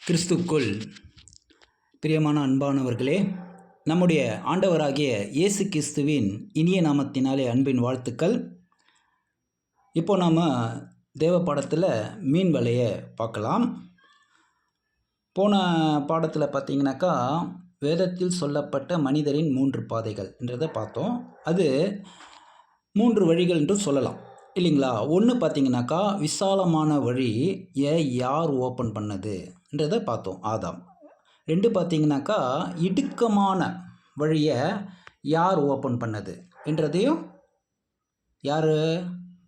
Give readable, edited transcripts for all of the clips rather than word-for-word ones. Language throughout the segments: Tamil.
கிறிஸ்துக்குள் பிரியமான அன்பானவர்களே, நம்முடைய ஆண்டவராகிய இயேசு கிறிஸ்துவின் இனிய நாமத்தினாலே அன்பின் வாழ்த்துக்கள். இப்போ நாம் தேவ பாடத்தில் மீன் வலையை பார்க்கலாம். போன பாடத்தில் பார்த்தீங்கன்னாக்கா வேதத்தில் சொல்லப்பட்ட மனிதரின் 3 பாதைகள் என்றதை பார்த்தோம். அது 3 வழிகள் என்று சொல்லலாம் இல்லைங்களா. ஒன்று பார்த்தீங்கன்னாக்கா விசாலமான வழியை யார் ஓப்பன் பண்ணது என்றதை பார்த்தோம், ஆதாம். 2 பார்த்தீங்கன்னாக்கா இடுக்கமான வழியை யார் ஓப்பன் பண்ணது என்றதையும் யார்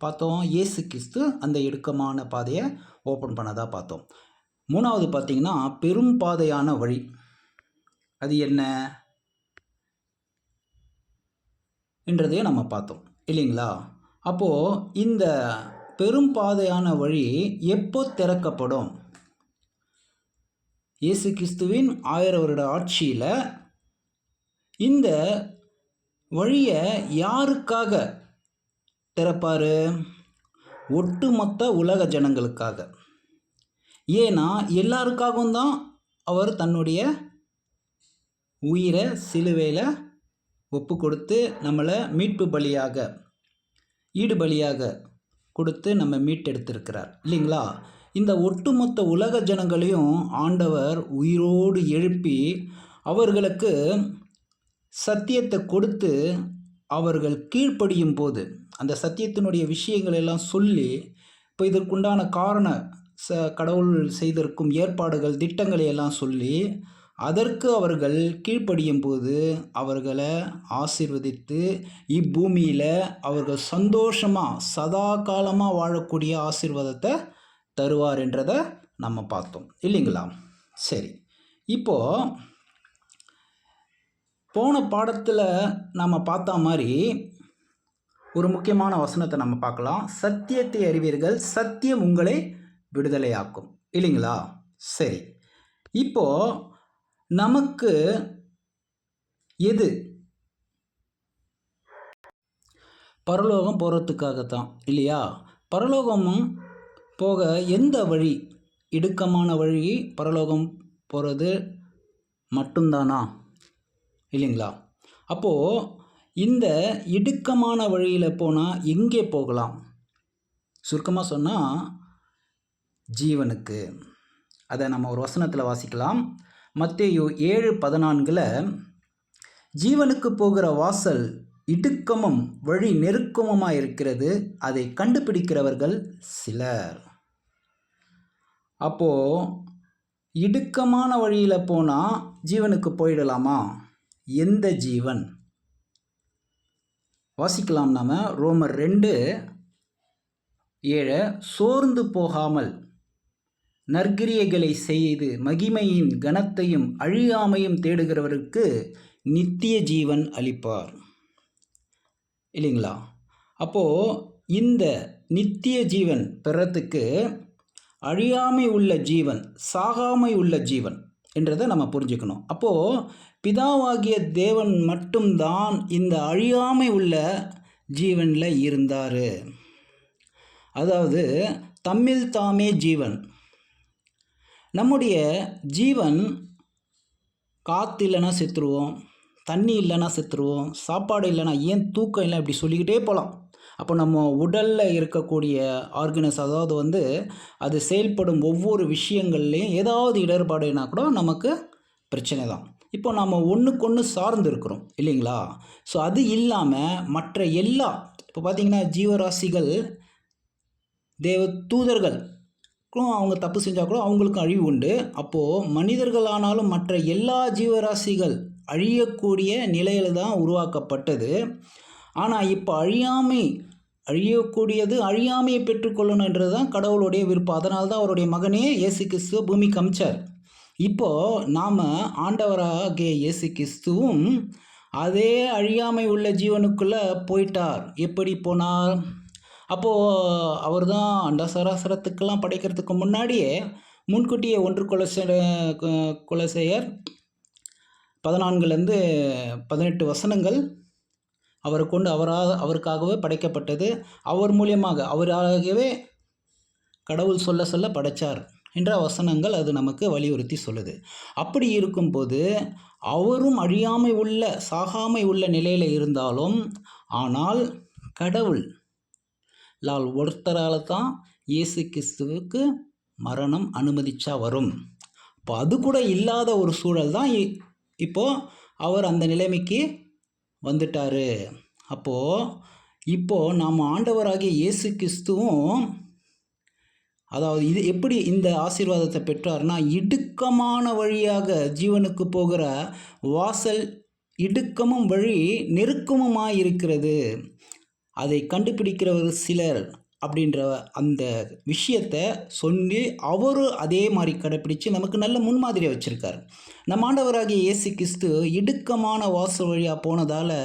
பார்த்தோம், இயேசு கிறிஸ்து அந்த இடுக்கமான பாதையை ஓப்பன் பண்ணதாக பார்த்தோம். 3வது பார்த்தீங்கன்னா பெரும் பாதையான வழி, அது என்ன என்றதையும் நம்ம பார்த்தோம் இல்லைங்களா. அப்போது இந்த பெரும் பாதையான வழி எப்போ திறக்கப்படும்? இயேசு கிறிஸ்துவின் 1000 வருட ஆட்சியில் இந்த வழியை யாருக்காக திறப்பார்? ஒட்டுமொத்த உலக ஜனங்களுக்காக. ஏன்னா எல்லாருக்காகவும் தான் அவர் தன்னுடைய உயிரை சிலுவையில் ஒப்பு கொடுத்து நம்மளை மீட்பு பலியாக, ஈடு பலியாக கொடுத்து நம்ம மீட்டெடுத்திருக்கிறார் இல்லைங்களா. இந்த ஒட்டுமொத்த உலக ஜனங்களையும் ஆண்டவர் உயிரோடு எழுப்பி அவர்களுக்கு சத்தியத்தை கொடுத்து அவர்கள் கீழ்ப்படியும் போது அந்த சத்தியத்தினுடைய விஷயங்கள் எல்லாம் சொல்லி, இப்போ இதற்குண்டான காரண கடவுள் செய்திருக்கும் ஏற்பாடுகள் திட்டங்களை எல்லாம் சொல்லி அதற்கு அவர்கள் கீழ்ப்படியும் போது அவர்களை ஆசீர்வதித்து இப்பூமியில் அவர்கள் சந்தோஷமாக சதா காலமாக வாழக்கூடிய ஆசீர்வாதத்தை தருவார் என்றதை நம்ம பார்த்தோம் இல்லைங்களா. சரி, இப்போது போன பாடத்தில் நம்ம பார்த்த மாதிரி ஒரு முக்கியமான வசனத்தை நம்ம பார்க்கலாம். சத்தியத்தை அறிவீர்கள், சத்தியம் உங்களை விடுதலையாக்கும் இல்லைங்களா. சரி, இப்போது நமக்கு எது பரலோகம் போகிறதுக்காகத்தான் இல்லையா. பரலோகமும் போக எந்த வழி, இடுக்கமான வழி பரலோகம் போகிறது மட்டும்தானா இல்லைங்களா. அப்போது இந்த இடுக்கமான வழியில் போனால் எங்கே போகலாம்? சுருக்கமாக சொன்னால் ஜீவனுக்கு. அதை நம்ம ஒரு வசனத்தில் வாசிக்கலாம். மத்தேயு 7:14 ஜீவனுக்கு போகிற வாசல் இடுக்கமும் வழி நெருக்கமுமாக இருக்கிறது, அதை கண்டுபிடிக்கிறவர்கள் சிலர். அப்போது இடுக்கமான வழியில் போனால் ஜீவனுக்கு போயிடலாமா? எந்த ஜீவன்? வாசிக்கலாம் நாம் ரோமர் 2:7 சோர்ந்து போகாமல் நற்கிரியைகளை செய்து மகிமையின் கனத்தையும் அழியாமையும் தேடுகிறவருக்கு நித்திய ஜீவன் அளிப்பார் இல்லைங்களா. அப்போது இந்த நித்திய ஜீவன் பெறத்துக்கு அழியாமை உள்ள ஜீவன், சாகாமை உள்ள ஜீவன் என்றதை நம்ம புரிஞ்சுக்கணும். அப்போது பிதாவாகிய தேவன் மட்டும்தான் இந்த அழியாமை உள்ள ஜீவனில் இருந்தார். அதாவது தம்மில் தாமே ஜீவன். நம்முடைய ஜீவன் காற்று இல்லைன்னா செத்துருவோம், தண்ணி இல்லைன்னா செத்துருவோம், சாப்பாடு இல்லைன்னா, ஏன் தூக்கம் இல்லை, இப்படி சொல்லிக்கிட்டே போகலாம். அப்போ நம்ம உடலில் இருக்கக்கூடிய ஆர்கனஸ், அதாவது அது செயல்படும் ஒவ்வொரு விஷயங்கள்லேயும் ஏதாவது இடர்பாடுனா கூட நமக்கு பிரச்சனை தான். இப்போ நம்ம ஒன்றுக்கொன்று சார்ந்து இருக்கிறோம் இல்லைங்களா. ஸோ அது இல்லாமல் மற்ற எல்லா, இப்போ பார்த்திங்கன்னா ஜீவராசிகள், தேவ தூதர்கள் அவங்க தப்பு செஞ்சால் கூட அவங்களுக்கும் அழிவு உண்டு. அப்போது மனிதர்களானாலும் மற்ற எல்லா ஜீவராசிகள் அழியக்கூடிய நிலையில் தான் உருவாக்கப்பட்டது. ஆனால் இப்போ அழியக்கூடியது அழியாமையை பெற்றுக்கொள்ளணுன்றது தான் கடவுளுடைய விருப்பம். அதனால தான் அவருடைய மகனே இயேசு கிறிஸ்துவ பூமிக்கு அமிச்சார். இப்போது நாம் ஆண்டவராகிய இயேசு கிறிஸ்துவும் அதே அழியாமை உள்ள ஜீவனுக்குள்ளே போயிட்டார். எப்படி போனார்? அப்போது அவர் தான் அண்ட சராசரத்துக்கெல்லாம் படைக்கிறதுக்கு முன்னாடியே முன்கூட்டியே 1 கொலோசையர் 14-18 வசனங்கள் அவரை கொண்டு அவருக்காகவே படைக்கப்பட்டது. அவர் மூலியமாக அவராகவே கடவுள் சொல்ல படைத்தார் என்ற வசனங்கள் அது நமக்கு வலியுறுத்தி சொல்லுது. அப்படி இருக்கும்போது அவரும் அழியாமை உள்ள சாகாமை உள்ள நிலையில் இருந்தாலும், ஆனால் கடவுள் ஒருத்தரால் தான் இயேசு கிறிஸ்துவுக்கு மரணம் அனுமதிச்சா வரும். இப்போ அது கூட இல்லாத ஒரு சூழல் தான் இப்போது அவர் அந்த நிலைமைக்கு வந்துட்டார். இப்போது நாம் ஆண்டவராகிய இயேசு கிறிஸ்துவும் அதாவது இது எப்படி இந்த ஆசீர்வாதத்தை பெற்றார்னா, இடுக்கமான வழியாக ஜீவனுக்கு போகிற வாசல் இடுக்கமும் வழி நெருக்கமுமாய் இருக்கிறது, அதை கண்டுபிடிக்கிறவர் சிலர் அப்படின்ற அந்த விஷயத்தை சொல்லி அவரும் அதே மாதிரி கடைப்பிடித்து நமக்கு நல்ல முன்மாதிரியை வச்சுருக்கார். நம் ஆண்டவராகிய இயேசு கிறிஸ்து இடுக்கமான வாசல் வழியாக போனதால்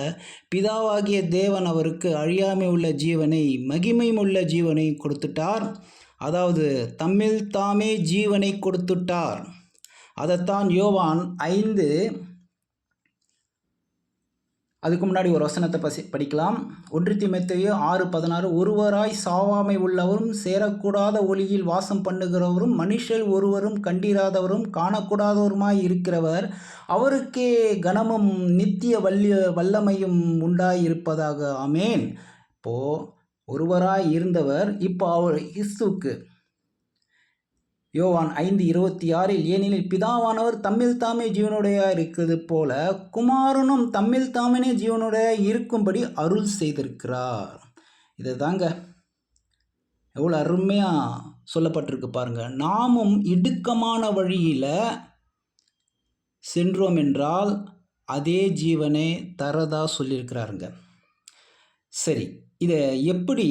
பிதாவாகிய தேவன் அவருக்கு அழியாமை உள்ள ஜீவனை மகிமையும் உள்ள ஜீவனை கொடுத்துட்டார். அதாவது தம்மில் தாமே ஜீவனை கொடுத்துட்டார். அதைத்தான் யோவான் 5 அதுக்கு முன்னாடி ஒரு வசனத்தை படிக்கலாம். 1 தீமோத்தேயு 6:16 ஒருவராய் சாவாமை உள்ளவரும் சேரக்கூடாத ஒளியில் வாசம் பண்ணுகிறவரும் மனுஷர் ஒருவரும் கண்டிராதவரும் காணக்கூடாதவருமாய் இருக்கிறவர் அவருக்கே கனமும் நித்திய வல்லமையும் உண்டாயிருப்பதாக. ஆமேன். இப்போது ஒருவராய் இருந்தவர் இப்போ அவர் கிறிஸ்துவுக்கு யோவான் 5:26 ஏனெனில் பிதாவானவர் தம்மில் தாமே ஜீவனுடைய இருக்கிறது போல குமாரனும் தம்மில் தாமே ஜீவனுடைய இருக்கும்படி அருள் செய்திருக்கிறார். இதை தாங்க எவ்வளோ அருமையாக சொல்லப்பட்டிருக்கு பாருங்க. நாமும் இடுக்கமான வழியில் சென்றோம் என்றால் அதே ஜீவனை தரதா சொல்லியிருக்கிறாருங்க. சரி, இதை எப்படி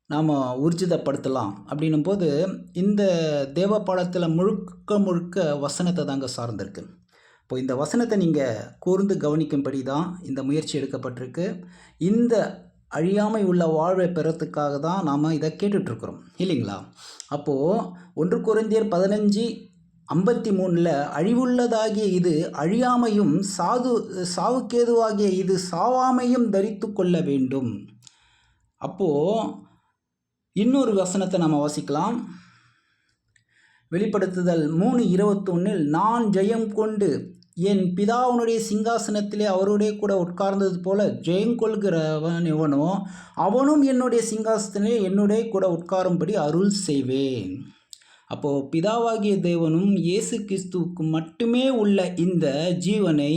நாம் ஊர்ஜிதப்படுத்தலாம் அப்படின்னும் போது இந்த தேவ பாடத்தில் முழுக்க வசனத்தை தாங்க சார்ந்திருக்கு. இப்போ இந்த வசனத்தை நீங்கள் கூர்ந்து கவனிக்கும்படி தான் இந்த முயற்சி எடுக்கப்பட்டிருக்கு. இந்த அழியாமை உள்ள வாழ்வை பெறத்துக்காக தான் நாம் இதை கேட்டுட்ருக்குறோம் இல்லைங்களா? அப்போது 1 கொரிந்தியர் 15:53 அழிவுள்ளதாகிய இது அழியாமையும் சாவுக்கேதுவாகிய இது சாவாமையும் தரித்து கொள்ள வேண்டும். அப்போது இன்னொரு வசனத்தை நம்ம வாசிக்கலாம். வெளிப்படுத்துதல் 3:21 நான் ஜெயம் கொண்டு என் பிதாவுனுடைய சிங்காசனத்திலே அவருடைய கூட உட்கார்ந்தது போல ஜெயம் கொள்கிறவன் எவனோ அவனும் என்னுடைய சிங்காசனத்திலே என்னுடைய கூட உட்காரும்படி அருள் செய்வேன். அப்போது பிதாவாகிய தேவனும் இயேசு கிறிஸ்துவுக்கு மட்டுமே உள்ள இந்த ஜீவனை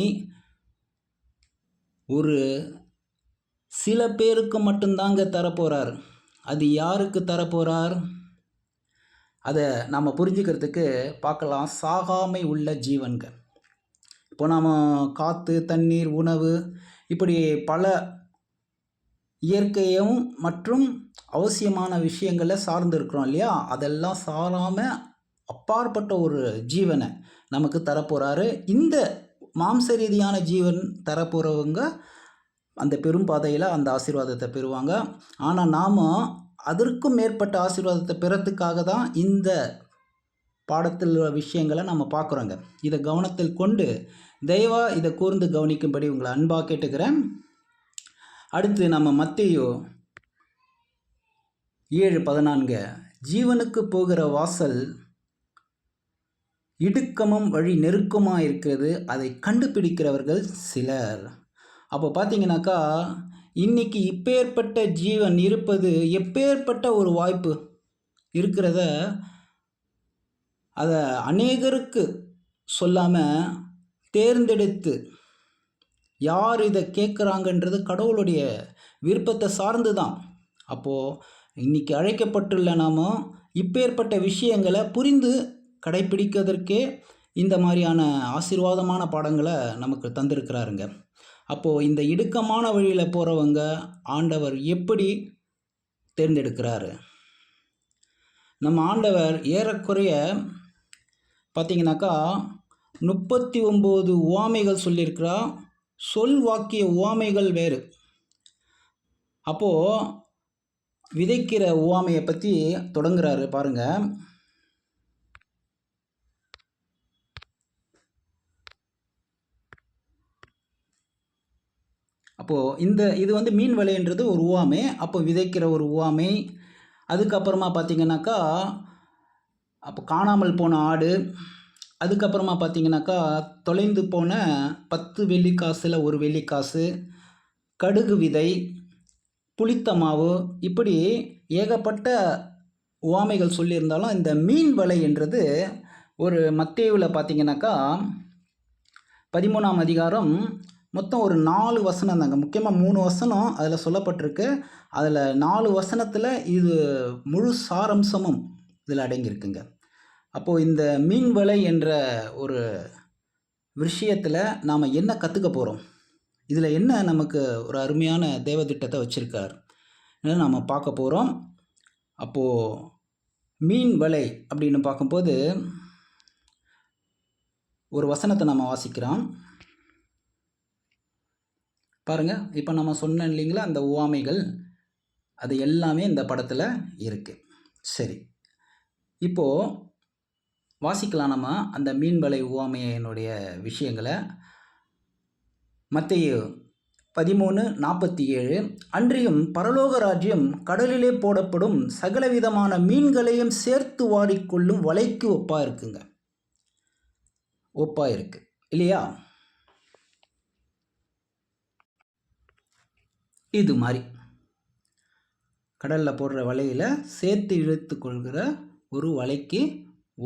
ஒரு சில பேருக்கு மட்டும்தாங்க தரப்போகிறார். அது யாருக்கு தரப்போகிறார்? அதை நாம் புரிஞ்சுக்கிறதுக்கு பார்க்கலாம். சாகாமை உள்ள ஜீவன்கள். இப்போ நாம் காற்று, தண்ணீர், உணவு இப்படி பல இயற்கையும் மற்றும் அவசியமான விஷயங்களை சார்ந்து இருக்கிறோம் இல்லையா? அதெல்லாம் சாராமல் அப்பாற்பட்ட ஒரு ஜீவனை நமக்கு தரப்போகிறாரு. இந்த மாம்ச ரீதியான ஜீவன் தரப்போகிறவங்க அந்த பெரும் பாதையில் அந்த ஆசீர்வாதத்தை பெறுவாங்க. ஆனால் நாம் அதற்கும் மேற்பட்ட ஆசீர்வாதத்தை பெறத்துக்காக தான் இந்த பாடத்தில் உள்ள விஷயங்களை நம்ம பார்க்குறோங்க. இதை கவனத்தில் கொண்டு தயவாக இதை கூர்ந்து கவனிக்கும்படி உங்களை அன்பாக கேட்டுக்கிறேன். அடுத்து நம்ம மத்தேயு 7:14 ஜீவனுக்கு போகிற வாசல் இடுக்கமும் வழி நெருக்கமாக இருக்கிறது, அதை கண்டுபிடிக்கிறவர்கள் சிலர். அப்போ பார்த்தீங்கன்னாக்கா இன்றைக்கி இப்பேற்பட்ட ஜீவன் இருப்பது எப்பேற்பட்ட ஒரு வாய்ப்பு இருக்கிறத அதை அநேகருக்கு சொல்லாமல் தேர்ந்தெடுத்து யார் இதை கேட்குறாங்கன்றது கடவுளுடைய விருப்பத்தை சார்ந்து தான். அப்போது இன்றைக்கி அழைக்கப்பட்டுள்ள நாம் இப்பேற்பட்ட விஷயங்களை புரிந்து கடைப்பிடிக்கிறதற்கே இந்த மாதிரியான ஆசீர்வாதமான பாடங்களை நமக்கு தந்திருக்கிறாருங்க. அப்போது இந்த இடுக்கமான வழியில் போகிறவங்க ஆண்டவர் எப்படி தேர்ந்தெடுக்கிறாரு? நம்ம ஆண்டவர் ஏறக்குறைய பார்த்திங்கனாக்கா 39 உவமைகள் சொல்லியிருக்கிறா. சொல் வாக்கிய உவமைகள் வேறு. அப்போது விதைக்கிற உவமையை பற்றி தொடங்குறாரு பாருங்கள். அப்போது இது வந்து மீன் வலைன்றது ஒரு உவமை. அப்போ விதைக்கிற ஒரு உவமை. அதுக்கப்புறமா பார்த்திங்கனாக்கா அப்போ காணாமல் போன ஆடு, அதுக்கப்புறமா பார்த்தீங்கன்னாக்கா தொலைந்து போன 10 வெள்ளிக்காசில் 1 வெள்ளிக்காசு, கடுகு விதை, புளித்த மாவு, இப்படி ஏகப்பட்ட உவமைகள் சொல்லியிருந்தாலும் இந்த மீன் வலை என்றது ஒரு மத்தேயுவில் பார்த்தீங்கன்னாக்கா 13ஆம் அதிகாரம் மொத்தம் ஒரு 4 வசனம் தாங்க. முக்கியமாக 3 வசனம் அதில் சொல்லப்பட்டிருக்கு. அதில் 4 வசனத்தில் இது முழு சாரம்சமும் இதில் அடங்கியிருக்குங்க. அப்போது இந்த மீன் வலை என்ற ஒரு விஷயத்தில் நாம் என்ன கற்றுக்க போகிறோம், இதில் என்ன நமக்கு ஒரு அருமையான தேவதிட்டத்தை வச்சுருக்கார் நாம் பார்க்க போகிறோம். அப்போது மீன் வலை அப்படின்னு பார்க்கும்போது ஒரு வசனத்தை நம்ம வாசிக்கிறோம் பாருங்கள். இப்போ நம்ம சொன்னோம் இல்லைங்களா, அந்த உவமைகள் அது எல்லாமே இந்த படத்தில் இருக்குது. சரி, இப்போது வாசிக்கலாம் நம்ம அந்த மீன் வலை உவமையினுடைய விஷயங்களை. மத்தேயு 13:47 அன்றியும் பரலோக ராஜ்யம் கடலிலே போடப்படும் சகலவிதமான மீன்களையும் சேர்த்து வாரிக்கொள்ளும் வலைக்கு ஒப்பாக இருக்குங்க. ஒப்பாக இருக்கு இல்லையா? இது மாதிரி கடலில் போடுற வலையில் சேர்த்து இழுத்து கொள்கிற ஒரு வலைக்கு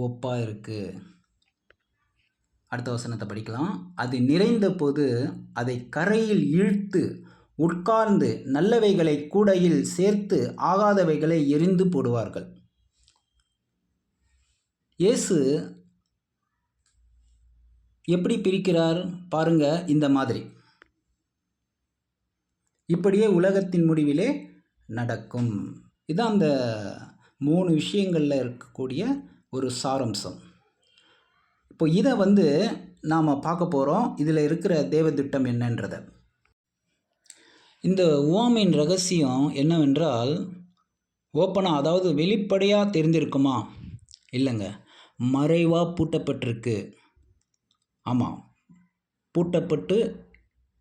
ஒப்பாக இருக்குது. அடுத்த வசனத்தை படிக்கலாம். அது நிறைந்த போது அதை கரையில் இழுத்து உட்கார்ந்து நல்லவைகளை கூடையில் சேர்த்து ஆகாதவைகளை எரிந்து போடுவார்கள். இயேசு எப்படி பிரிக்கிறார் பாருங்க. இந்த மாதிரி இப்படியே உலகத்தின் முடிவிலே நடக்கும். இதுதான் அந்த 3 விஷயங்களில் இருக்கக்கூடிய ஒரு சாரம்சம். இப்போ இதை நாம் பார்க்க போகிறோம். இதில் இருக்கிற தேவதிட்டம் என்னன்றதை. இந்த உவமையின் ரகசியம் என்னவென்றால் ஓப்பனாக, அதாவது வெளிப்படையாக தெரிந்திருக்குமா? இல்லைங்க, மறைவாக பூட்டப்பட்டிருக்கு. ஆமாம், பூட்டப்பட்டு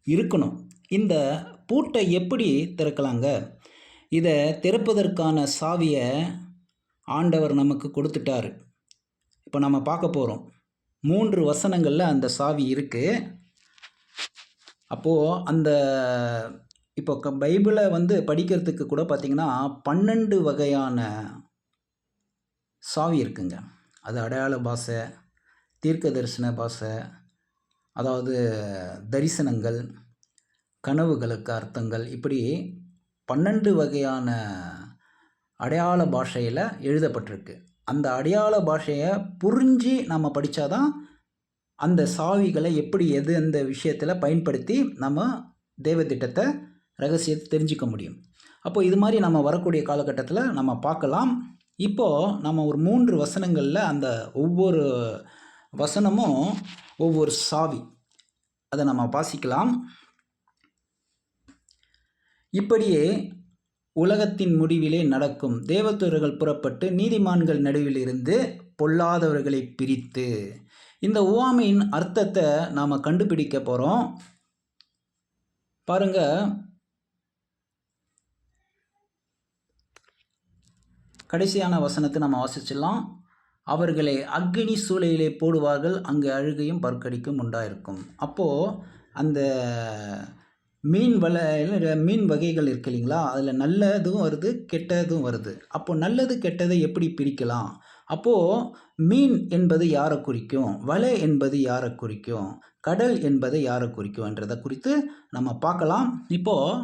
இருக்கணும். இந்த பூட்டை எப்படி திறக்கலாங்க? இதை திறப்பதற்கான சாவியை ஆண்டவர் நமக்கு கொடுத்துட்டார். இப்போ நம்ம பார்க்க போகிறோம். 3 வசனங்களில் அந்த சாவி இருக்குது. அப்போது அந்த இப்போ பைபிளை படிக்கிறதுக்கு கூட பார்த்திங்கன்னா 12 வகையான சாவி இருக்குங்க. அது அடையாள பாஷை, தீர்க்க தரிசன பாஷை, அதாவது தரிசனங்கள், கனவுகளுக்கு அர்த்தங்கள், இப்படி 12 வகையான அடையாள பாஷையில் எழுதப்பட்டிருக்கு. அந்த அடையாள பாஷையை புரிஞ்சு நம்ம படித்தாதான் அந்த சாவிகளை எப்படி எந்த விஷயத்தில் பயன்படுத்தி நம்ம தேவதிட்டத்தை ரகசியத்தை தெரிஞ்சுக்க முடியும். அப்போது இது மாதிரி நம்ம வரக்கூடிய காலகட்டத்தில் நம்ம பார்க்கலாம். இப்போது நம்ம ஒரு 3 வசனங்களில் அந்த ஒவ்வொரு வசனமும் ஒவ்வொரு சாவி, அதை நம்ம வாசிக்கலாம். இப்படியே உலகத்தின் முடிவிலே நடக்கும். தேவதூதர்கள் புறப்பட்டு நீதிமான்கள் நடுவில் இருந்து பொல்லாதவர்களை பிரித்து. இந்த உவமையின் அர்த்தத்தை நாம் கண்டுபிடிக்க போகிறோம். பாருங்க, கடைசியான வசனத்தை நம்ம வாசிச்சிடலாம். அவர்களை அக்கினி சூளையிலே போடுவார்கள், அங்கு அழுகையும் பற்கடிக்கும் உண்டாயிருக்கும். அப்போது அந்த மீன் வகைகள் இருக்கு இல்லைங்களா, அதில் நல்லதும் வருது, கெட்டதும் வருது. அப்போது நல்லது கெட்டதை எப்படி பிரிக்கலாம்? அப்போது மீன் என்பது யாரை குறிக்கும், வலை என்பது யாரை குறிக்கும், கடல் என்பதை யாரை குறிக்கும்ன்றதை குறித்து நம்ம பார்க்கலாம். இப்போது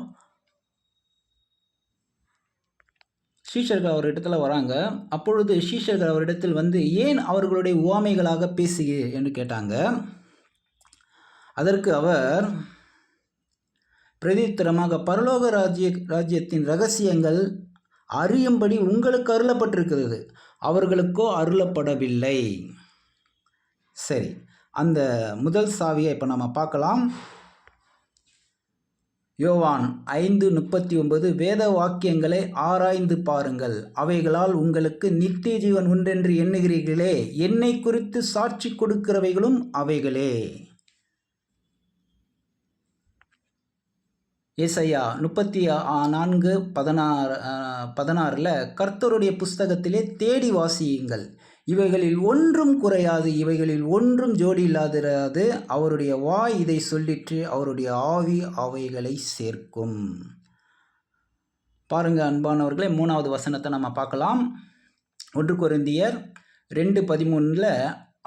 சீஷர்கள் அவரிடத்தில் வராங்க. அப்பொழுது சீஷர்கள் அவரிடத்தில் ஏன் அவர்களுடைய உவமைகளாக பேசுக என்று கேட்டாங்க. அதற்கு அவர் பிரதித்திரமாக, பரலோக ராஜ்யத்தின் ரகசியங்கள் அறியும்படி உங்களுக்கு அருளப்பட்டிருக்கிறது, அவர்களுக்கோ அருளப்படவில்லை. சரி, அந்த முதல் சாவியை இப்போ நம்ம பார்க்கலாம். யோவான் 5:39 வேத வாக்கியங்களை ஆராய்ந்து பாருங்கள், அவைகளால் உங்களுக்கு நித்திய ஜீவன் உண்டென்று எண்ணுகிறீர்களே, என்னை குறித்து சாட்சி கொடுக்கிறவைகளும் அவைகளே. ஏசாயா 34:16 கர்த்தருடைய புஸ்தகத்திலே தேடி வாசியுங்கள், இவைகளில் ஒன்றும் குறையாது, இவைகளில் ஒன்றும் ஜோடி இல்லாதிராது. அவருடைய வாய் இதை சொல்லிற்று, அவருடைய ஆவி அவைகளை சேர்க்கும். பாருங்க அன்பானவர்களே, 3வது வசனத்தை நம்ம பார்க்கலாம். 1 கொரிந்தியர் 2:13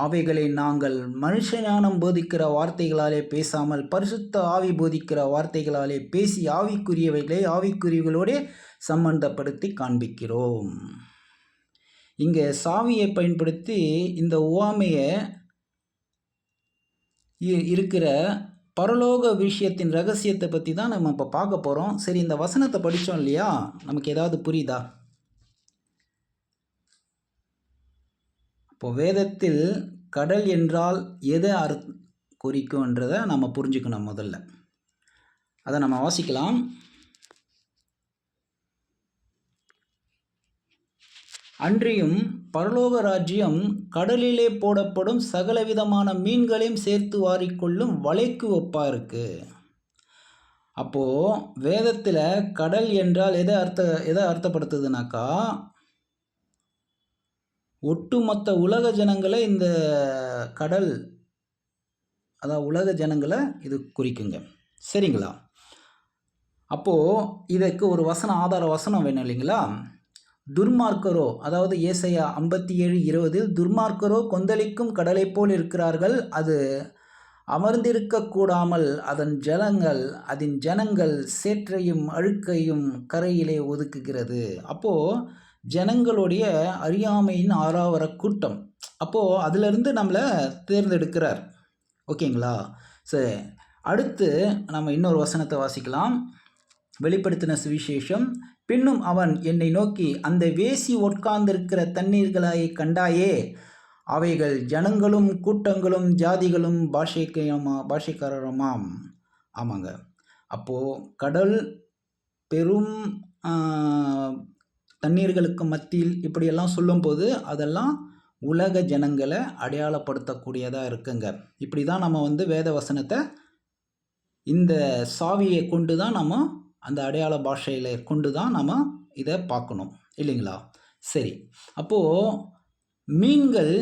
அவைகளை நாங்கள் மனுஷ ஞானம் போதிக்கிற வார்த்தைகளாலே பேசாமல் பரிசுத்த ஆவி போதிக்கிற வார்த்தைகளாலே பேசி ஆவிக்குரியவைகளை ஆவிக்குரியவர்களோடு சம்பந்தப்படுத்தி காண்பிக்கிறோம். இங்கே சாவியை பயன்படுத்தி இந்த உவமையை இருக்கிற பரலோக விஷயத்தின் ரகசியத்தை பற்றி தான் நம்ம இப்போ பார்க்க போகிறோம். சரி, இந்த வசனத்தை படித்தோம் இல்லையா, நமக்கு ஏதாவது புரியுதா? இப்போ வேதத்தில் கடல் என்றால் எதை குறிக்கும்ன்றதை நம்ம புரிஞ்சுக்கணும். முதல்ல அதை நம்ம வாசிக்கலாம். அன்றியும் பரலோக ராஜ்யம் கடலிலே போடப்படும் சகலவிதமான மீன்களையும் சேர்த்து வாரிக்கொள்ளும் வலைக்கு ஒப்பா இருக்கு. அப்போது வேதத்தில் கடல் என்றால் எதை அர்த்தப்படுத்துதுனாக்கா, ஒட்டுமொத்த உலக ஜனங்களை இந்த கடல், அதாவது உலக ஜனங்களை இது குறிக்குங்க. சரிங்களா? அப்போது இதற்கு ஒரு வசனம், ஆதார வசனம் வேணும் இல்லைங்களா? துர்மார்க்கரோ, அதாவது ஏசாயா 57:20 துர்மார்க்கரோ கொந்தளிக்கும் கடலை போல் இருக்கிறார்கள், அது அமர்ந்திருக்கக்கூடாமல் அதன் ஜனங்கள் சேற்றையும் அழுக்கையும் கரையிலே ஒதுக்குகிறது. அப்போது ஜனங்களுடைய அறியாமையின் ஆறாவர கூட்டம். அப்போது அதிலிருந்து நம்மளை தேர்ந்தெடுக்கிறார். ஓகேங்களா? சரி, அடுத்து நம்ம இன்னொரு வசனத்தை வாசிக்கலாம். வெளிப்படுத்தின சுவிசேஷம். பின்னும் அவன் என்னை நோக்கி, அந்த வேசி உட்கார்ந்திருக்கிற தண்ணீர்களாய் கண்டாயே, அவைகள் ஜனங்களும் கூட்டங்களும் ஜாதிகளும் பாஷைக்காரருமாம். ஆமாங்க. அப்போது கடல் பெரும் தண்ணீர்களுக்கு மத்தியில் இப்படியெல்லாம் சொல்லும்போது அதெல்லாம் உலக ஜனங்களை அடையாளப்படுத்தக்கூடியதாக இருக்குங்க. இப்படி தான் நம்ம வேத வசனத்தை இந்த சாவியை கொண்டு தான் நம்ம அந்த அடையாள பாஷையில் கொண்டு தான் நம்ம இதை பார்க்கணும் இல்லைங்களா? சரி, அப்போது மீன்கள்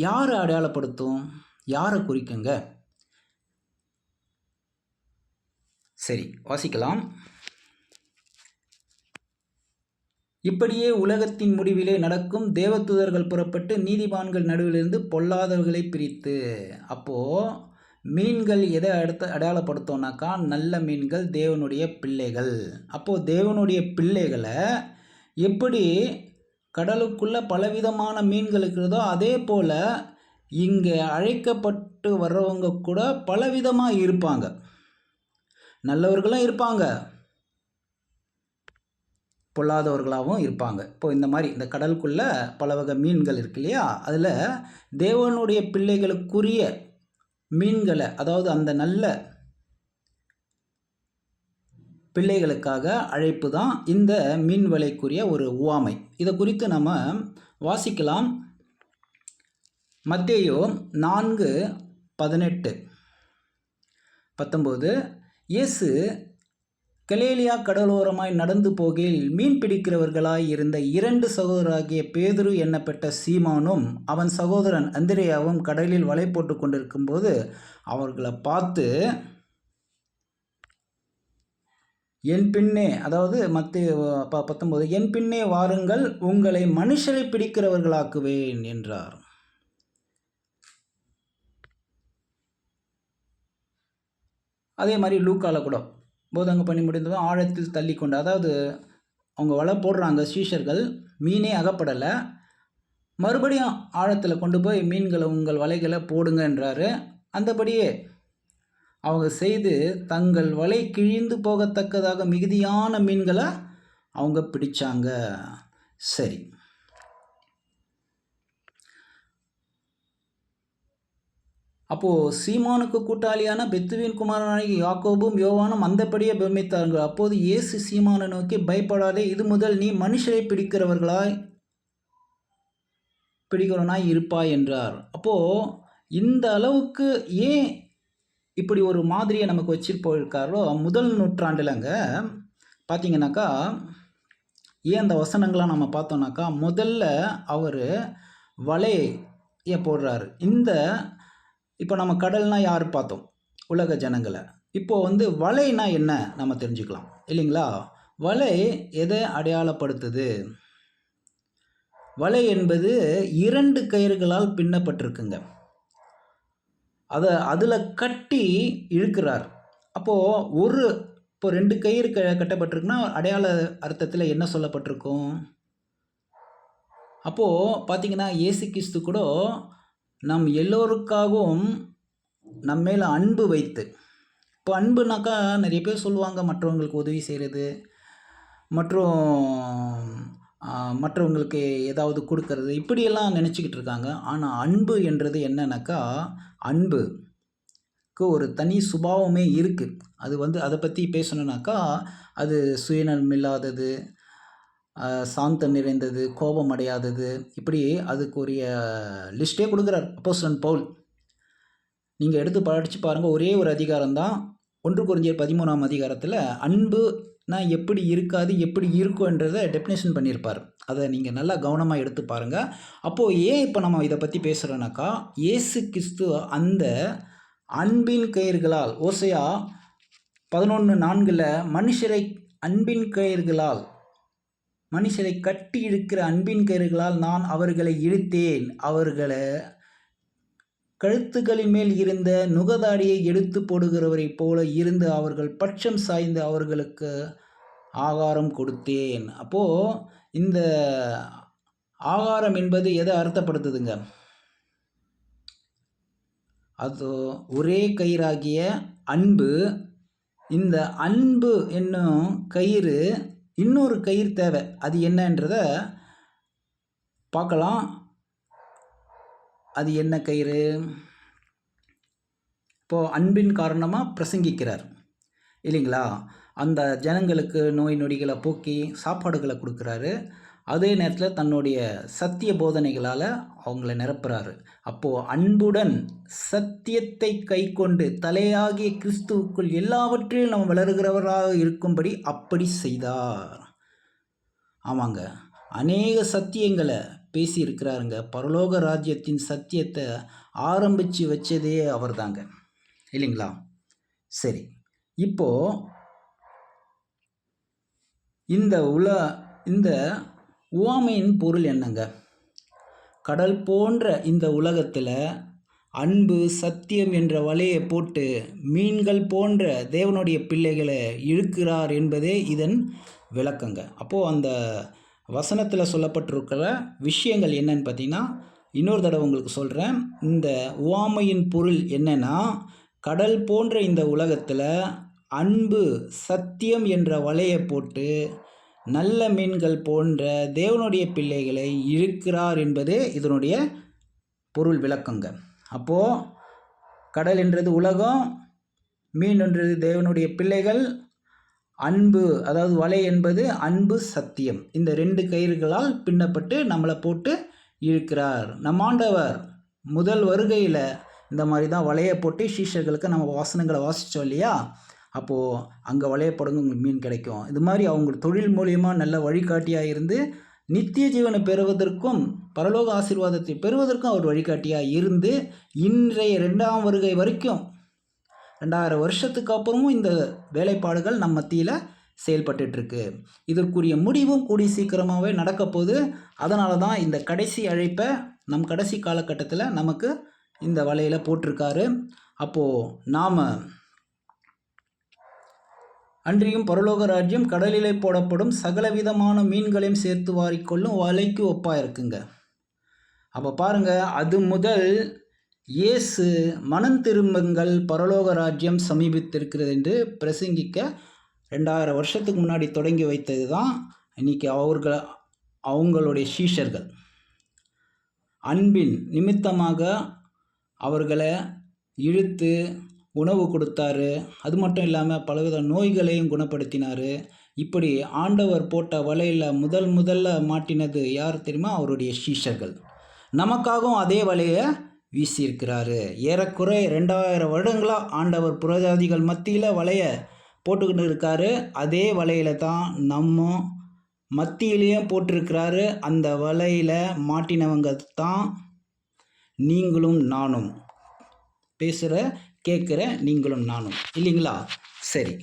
யாரை அடையாளப்படுத்தும், யாரை குறிக்குங்க? சரி, வாசிக்கலாம். இப்படியே உலகத்தின் முடிவிலே நடக்கும். தேவதூதர்கள் புறப்பட்டு நீதிமான்கள் நடுவிலிருந்து பொல்லாதவர்களை பிரித்து. அப்போது மீன்கள் எதை அடையாளப்படுத்தோம்னாக்கா, நல்ல மீன்கள் தேவனுடைய பிள்ளைகள். அப்போது தேவனுடைய பிள்ளைகளை எப்படி கடலுக்குள்ளே பலவிதமான மீன்கள் இருக்கிறதோ, அதே போல் இங்கே அழைக்கப்பட்டு வர்றவங்க கூட பலவிதமாக இருப்பாங்க. நல்லவர்களும் இருப்பாங்க, பொல்லாதவர்களாகவும் இருப்பாங்க. இப்போ இந்த மாதிரி இந்த கடலுக்குள்ளே பல வகை மீன்கள் இருக்கு இல்லையா, அதில் தேவனுடைய பிள்ளைகளுக்குரிய மீன்களை, அதாவது அந்த நல்ல பிள்ளைகளுக்காக அழைப்பு தான் இந்த மீன் வலைக்குரிய ஒரு உவமை. இதை குறித்து நம்ம வாசிக்கலாம். மத்தேயு 4:18-19. இயேசு கலிலேயா கடலோரமாய் நடந்து போகையில் மீன் பிடிக்கிறவர்களாய் இருந்த 2 சகோதரராகிய பேதுரு என்னப்பட்ட சீமானும் அவன் சகோதரன் அந்திரேயாவும் கடலில் வலை போட்டு கொண்டிருக்கும் போது அவர்களை பார்த்து, என் பின்னே, அதாவது மத்தேயு 19, என் பின்னே வாருங்கள், உங்களை மனுஷரை பிடிக்கிறவர்களாக்குவேன் என்றார். அதே மாதிரி லூக்கால கூட போதங்க பண்ணி முடிந்ததும் ஆழத்தில் தள்ளி கொண்டு, அதாவது அவங்க வலை போடுறாங்க சீஷர்கள், மீனே அகப்படலை, மறுபடியும் ஆழத்தில் கொண்டு போய் மீன்களை உங்கள் வலைகளை போடுங்கன்றாரு. அந்தபடியே அவங்க செய்து தங்கள் வலை கிழிந்து போகத்தக்கதாக மிகுதியான மீன்களை அவங்க பிடிச்சாங்க. சரி, அப்போது சீமானுக்கு கூட்டாளியான பெத்துவின் குமாரனாகி யாக்கோபும் யோவானும் அந்தபடியே பிரமித்தார்கள். அப்போது இயேசு சீமானை நோக்கி, பயப்படாதே, இது முதல் நீ மனுஷரை பிடிக்கிறவனாய் இருப்பாய் என்றார். அப்போது இந்த அளவுக்கு ஏன் இப்படி ஒரு மாதிரியை நமக்கு வச்சுட்டு போயிருக்காரோ, முதல் நூற்றாண்டுலங்க பார்த்தீங்கன்னாக்கா, ஏன் அந்த வசனங்களாம் நம்ம பார்த்தோம்னாக்கா, முதல்ல அவர் வலையை போடுறாரு. இப்போ நம்ம கடல்னால் யார் பார்த்தோம்? உலக ஜனங்களை. இப்போது வலைனா என்ன நம்ம தெரிஞ்சுக்கலாம் இல்லைங்களா? வலை எதை அடையாளப்படுத்துது? வலை என்பது 2 கயிறுகளால் பின்னப்பட்டிருக்குங்க. அதில் கட்டி இழுக்கிறார். அப்போது இப்போ 2 கயிறு கட்டப்பட்டிருக்குன்னா அடையாள அர்த்தத்தில் என்ன சொல்லப்பட்டிருக்கும்? அப்போது பார்த்தீங்கன்னா இயேசு கிறிஸ்து கூட நம் எல்லோருக்காகவும் நம்ம மேலே அன்பு வைத்து, இப்போ அன்புனாக்கா நிறைய பேர் சொல்லுவாங்க மற்றவங்களுக்கு உதவி செய்கிறது, மற்றவங்களுக்கு ஏதாவது கொடுக்கறது, இப்படியெல்லாம் நினச்சிக்கிட்டு இருக்காங்க. ஆனால் அன்பு என்றது என்னன்னாக்கா, அன்புக்கு ஒரு தனி சுபாவமே இருக்குது. அதை பற்றி பேசணுன்னாக்கா அது சுயநலம் இல்லாதது, சாந்தம் நிறைந்தது, கோபம் அடையாதது, இப்படி அதுக்குரிய லிஸ்ட்டே கொடுக்குறார் அப்போஸ்தலன் பவுல். நீங்கள் எடுத்து படித்து பாருங்கள். ஒரே ஒரு அதிகாரம் தான், 1 கொரிந்தியர் 13ஆம் அதிகாரத்தில் அன்புனா எப்படி இருக்காது, எப்படி இருக்கும்ன்றதை டெஃபினேஷன் பண்ணியிருப்பார். அதை நீங்கள் நல்லா கவனமாக எடுத்து பாருங்கள். அப்போது ஏன் இப்போ நம்ம இதை பற்றி பேசுகிறோன்னாக்கா, இயேசு கிறிஸ்து அந்த அன்பின் கயிறுகளால், ஓசையா 11:4 மனுஷரை அன்பின் கயிறுகளால், மனுஷரை கட்டி இழுக்கிற அன்பின் கயிறுகளால் நான் அவர்களை இழுத்தேன், அவர்களை கழுத்துகளின் மேல் இருந்த நுகதாடியை எடுத்து போடுகிறவரை போல இருந்து அவர்கள் பட்சம் சாய்ந்து அவர்களுக்கு ஆகாரம் கொடுத்தேன். அப்போது இந்த ஆகாரம் என்பது எதை அர்த்தப்படுத்துதுங்க? அது ஒரே கயிறாகிய அன்பு. இந்த அன்பு என்னும் கயிறு, இன்னொரு கயிறு தேவை. அது என்னன்றதை பார்க்கலாம். அது என்ன கயிறு? இப்போது அன்பின் காரணமாக பிரசங்கிக்கிறார் இல்லைங்களா? அந்த ஜனங்களுக்கு நோய் நொடிகளை போக்கி சாப்பாடுகளை கொடுக்குறாரு. அதே நேரத்தில் தன்னுடைய சத்திய போதனைகளால் அவங்கள நிரப்புறாரு. அப்போது அன்புடன் சத்தியத்தை கை கொண்டு தலையாகிய கிறிஸ்துவுக்குள் எல்லாவற்றிலும் நம்ம வளருகிறவராக இருக்கும்படி அப்படி செய்தார். ஆமாங்க, அநேக சத்தியங்களை பேசியிருக்கிறாருங்க. பரலோக ராஜ்யத்தின் சத்தியத்தை ஆரம்பித்து வச்சதே அவர் தாங்க இல்லைங்களா? சரி, இப்போது இந்த உவமையின் பொருள் என்னங்க? கடல் போன்ற இந்த உலகத்தில் அன்பு சத்தியம் என்ற வலையை போட்டு மீன்கள் போன்ற தேவனுடைய பிள்ளைகளை இழுக்கிறார் என்பதே இதன் விளக்கங்க. அப்போது அந்த வசனத்தில் சொல்லப்பட்டிருக்கிற விஷயங்கள் என்னன்னு பார்த்தீங்கன்னா, இன்னொரு தடவை உங்களுக்கு சொல்கிறேன். இந்த உவமையின் பொருள் என்னென்னா, கடல் போன்ற இந்த உலகத்தில் அன்பு சத்தியம் என்ற வலையை போட்டு நல்ல மீன்கள் போன்ற தேவனுடைய பிள்ளைகளை இழுக்கிறார் என்பதே இதனுடைய பொருள் விளக்கங்க. அப்போது கடல் என்றது உலகம், மீன் என்றது தேவனுடைய பிள்ளைகள், அன்பு அதாவது வலை என்பது அன்பு சத்தியம். இந்த 2 கயிறுகளால் பின்னப்பட்டு நம்மளை போட்டு இழுக்கிறார். நம் ஆண்டவர் முதல் வருகையில் இந்த மாதிரி தான் வலையை போட்டு சீஷர்களுக்கு நம்ம வசனங்களை வாசித்தோம் இல்லையா? அப்போது அங்கே வலையை போடுங்க, உங்களுக்கு மீன் கிடைக்கும். இது மாதிரி அவங்க தொழில் மூலியமாக நல்ல வழிகாட்டியாக இருந்து நித்திய ஜீவனை பெறுவதற்கும் பரலோக ஆசீர்வாதத்தை பெறுவதற்கும் அவர் வழிகாட்டியாக இருந்து இன்றைய 2ஆம் வருகை வரைக்கும் 2000 வருஷத்துக்கு அப்புறமும் இந்த வேலைப்பாடுகள் நம்ம மத்தியில் செயல்பட்டுருக்கு. இதற்குரிய முடிவும் கூடி சீக்கிரமாகவே நடக்க போகுது. அதனால தான் இந்த கடைசி அழைப்பை நம் கடைசி காலகட்டத்தில் நமக்கு இந்த வலையில் போட்டிருக்காரு. அப்போது நாம் அன்றியும் பரலோக ராஜ்யம் கடலிலே போடப்படும் சகலவிதமான மீன்களையும் சேர்த்து வாரிக்கொள்ளும் வலைக்கு ஒப்பாக இருக்குங்க. அப்போ பாருங்கள், அது முதல் இயேசு மனம் திரும்புங்கள் பரலோக ராஜ்யம் சமீபித்திருக்கிறது என்று பிரசங்கிக்க 2000 வருஷத்துக்கு முன்னாடி தொடங்கி வைத்தது தான் இன்றைக்கி அவங்களுடைய சீஷர்கள். அன்பின் நிமித்தமாக அவர்களை இழுத்து உணவு கொடுத்தாரு. அது மட்டும் இல்லாமல் பலவித நோய்களையும் குணப்படுத்தினார். இப்படி ஆண்டவர் போட்ட வலையில் முதல்ல மாட்டினது யார் தெரியுமா? அவருடைய சீஷர்கள். நமக்காகவும் அதே வலையை வீசியிருக்கிறாரு. ஏறக்குறைய 2000 வருடங்களாக ஆண்டவர் புறஜாதிகள் மத்தியில் வலையை போட்டுக்கிட்டு இருக்காரு. அதே வலையில் தான் நம்ம மத்தியிலையும் போட்டிருக்கிறாரு. அந்த வலையில் மாட்டினவங்க தான் நீங்களும் நானும், பேசுகிற கேட்குற நீங்களும் நானும், இல்லைங்களா? சரி,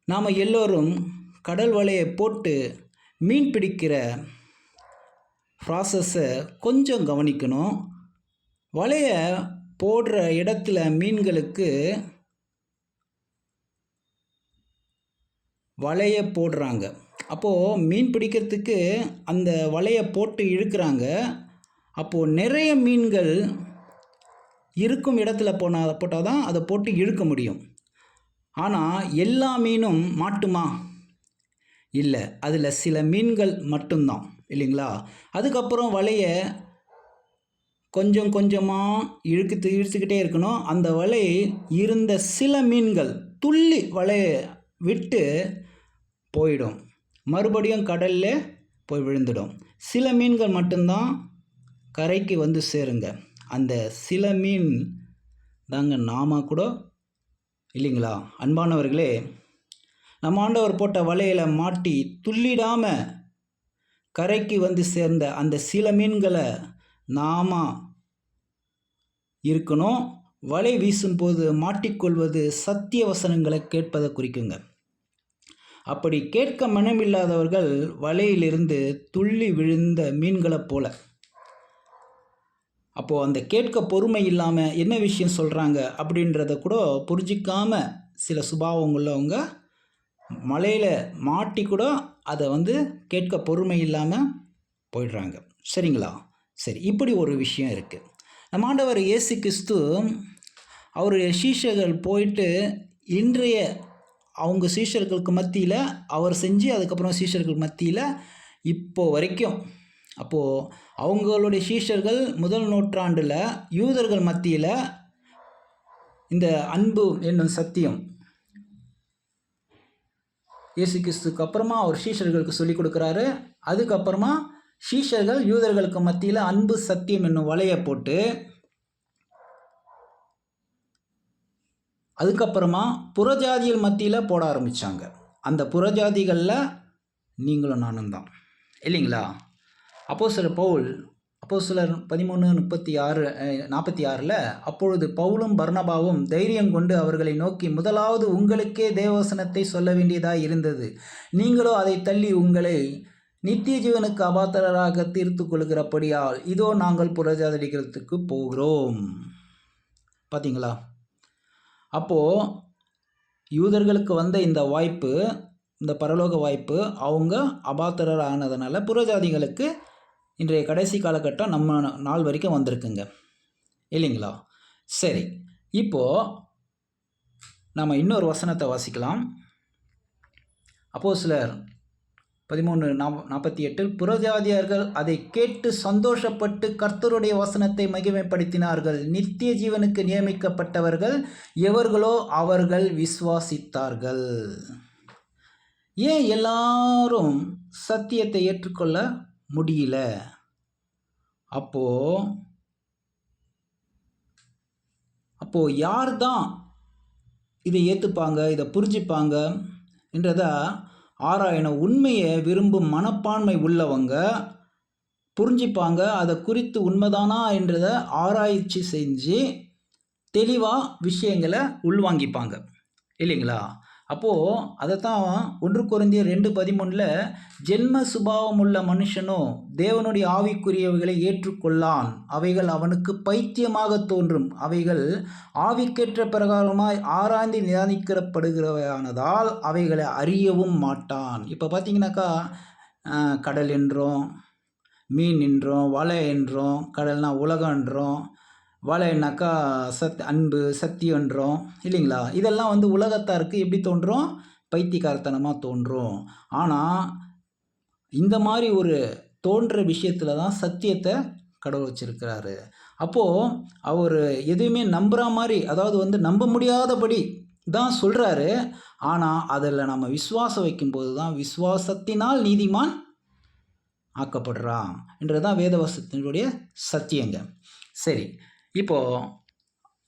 நாம் எல்லோரும் கடல் வலையை போட்டு மீன் பிடிக்கிற ப்ராசஸை கொஞ்சம் கவனிக்கணும். வலையை போடுற இடத்துல மீன்களுக்கு வலையை போடுறாங்க. அப்போது மீன் பிடிக்கிறதுக்கு அந்த வலையை போட்டு இழுக்கிறாங்க. அப்போது நிறைய மீன்கள் இருக்கும் இடத்துல போட்டால் தான் அதை போட்டு இழுக்க முடியும். ஆனால் எல்லா மீனும் மாட்டுமா? இல்லை, அதில் சில மீன்கள் மட்டும்தான், இல்லைங்களா? அதுக்கப்புறம் வலையை கொஞ்சம் கொஞ்சமாக இழுத்துக்கிட்டே இருக்கணும். அந்த வலை இருந்த சில மீன்கள் துள்ளி வலையை விட்டு போயிடும், மறுபடியும் கடலில் போய் விழுந்துடும். சில மீன்கள் மட்டும்தான் கரைக்கு வந்து சேருங்க. அந்த சில மீன் தாங்க நாம கூட, இல்லைங்களா? அன்பானவர்களே, நம்ம ஆண்டவர் போட்ட வலையில் மாட்டி துள்ளிடாமல் கரைக்கு வந்து சேர்ந்த அந்த சில மீன்களை நாம இருக்கணும். வலை வீசும்போது மாட்டிக்கொள்வது சத்திய வசனங்களை கேட்பதை குறிக்குங்க. அப்படி கேட்க மனமில்லாதவர்கள் வலையிலிருந்து துள்ளி விழுந்த மீன்களை போல. அப்போது அந்த கேட்க பொறுமை இல்லாமல் என்ன விஷயம் சொல்கிறாங்க அப்படின்றத கூட புரிஞ்சிக்காமல் சில சுபாவம் உள்ளவங்க மலையில் மாட்டி கூட அதை கேட்க பொறுமை இல்லாமல் போயிடுறாங்க, சரிங்களா? சரி, இப்படி ஒரு விஷயம் இருக்குது. நம்ம ஆண்டவர் இயேசு கிறிஸ்து அவருடைய சீஷர்கள் போயிட்டு இன்றைய அவங்க சீஷர்களுக்கு மத்தியில் அவர் செஞ்சு அதுக்கப்புறம் சீஷர்கள் மத்தியில் இப்போ வரைக்கும், அப்போது அவங்களுடைய சீஷர்கள் முதல் நூற்றாண்டில் யூதர்கள் மத்தியில் இந்த அன்பு என்னும் சத்தியம் இயேசு கிறிஸ்துக்கு அப்புறமா அவர் சீஷர்களுக்கு சொல்லிக் கொடுக்குறாரு. அதுக்கப்புறமா சீஷர்கள் யூதர்களுக்கு மத்தியில் அன்பு சத்தியம் என்னும் வலையை போட்டு அதுக்கப்புறமா புறஜாதிகள் மத்தியில் போட ஆரம்பித்தாங்க. அந்த புறஜாதிகளில் நீங்களும் நானும் தான், இல்லைங்களா? அப்போஸ்தலர் பவுல் அப்போஸ்தலர் 13:46 அப்பொழுது பவுலும் பர்னபாவும் தைரியம் கொண்டு அவர்களை நோக்கி, முதலாவது உங்களுக்கே தேவவசனத்தை சொல்ல வேண்டியதாக இருந்தது. நீங்களோ அதை தள்ளி உங்களை நித்திய ஜீவனுக்கு அபாத்திரராக தீர்த்து கொள்கிறபடியால் இதோ நாங்கள் புறஜாதிகளுக்கு போகிறோம். பார்த்தீங்களா? அப்போது யூதர்களுக்கு வந்த இந்த வாய்ப்பு, இந்த பரலோக வாய்ப்பு, அவங்க அபாத்திரர் ஆனதுனால புறஜாதிகளுக்கு இன்றைய கடைசி காலகட்டம் நம்ம நாள் வரைக்கும் வந்திருக்குங்க, இல்லைங்களா? சரி, இப்போது நம்ம இன்னொரு வசனத்தை வாசிக்கலாம். அப்போஸ்தலர் 13:48 புறஜாதியர்கள் அதை கேட்டு சந்தோஷப்பட்டு கர்த்தருடைய வசனத்தை மகிமைப்படுத்தினார்கள். நித்திய ஜீவனுக்கு நியமிக்கப்பட்டவர்கள் எவர்களோ அவர்கள் விசுவாசித்தார்கள். ஏன் எல்லாரும் சத்தியத்தை ஏற்றுக்கொள்ள முடியல? அப்போ யார் தான் இதை ஏற்றுப்பாங்க, இதை புரிஞ்சுப்பாங்க என்றதை ஆராயணும். உண்மையை விரும்பும் மனப்பான்மை உள்ளவங்க புரிஞ்சுப்பாங்க. அதை குறித்து உண்மைதானா என்றதை ஆராய்ச்சி செஞ்சு தெளிவாக விஷயங்களை உள்வாங்கிப்பாங்க, இல்லைங்களா? அப்போது அதைத்தான் 1 கொரிந்தியர் 2:13 ஜென்ம சுபாவம் உள்ள மனுஷனோ தேவனுடைய ஆவிக்குரியவைகளை ஏற்றுக்கொள்ளான், அவைகள் அவனுக்கு பைத்தியமாக தோன்றும், அவைகள் ஆவிக்கேற்ற பிரகாரமாய் ஆராய்ந்து நிதானிக்கப்படுகிறவையானதால் அவைகளை அறியவும் மாட்டான். இப்போ பார்த்தீங்கன்னாக்கா கடல் என்றோம், மீன் என்றோம், வலை என்றோம், கடல்னா உலகன்றோம், வலைன்னாக்கா அன்பு சத்தியன்றோம், இல்லைங்களா? இதெல்லாம் உலகத்தாருக்கு எப்படி தோன்றும்? பைத்தியக்காரத்தனமாக தோன்றும். ஆனால் இந்த மாதிரி ஒரு தோன்ற விஷயத்தில் தான் சத்தியத்தை கடவுள் வச்சிருக்கிறாரு. அப்போது அவர் எதுவுமே நம்புகிற மாதிரி, அதாவது நம்ப முடியாதபடி தான் சொல்கிறாரு. ஆனால் அதில் நம்ம விசுவாசம் வைக்கும்போது தான் விசுவாசத்தினால் நீதிமான் ஆக்கப்படுறான் என்றதுதான் வேதவசத்தினுடைய சத்தியங்க. சரி, இப்போது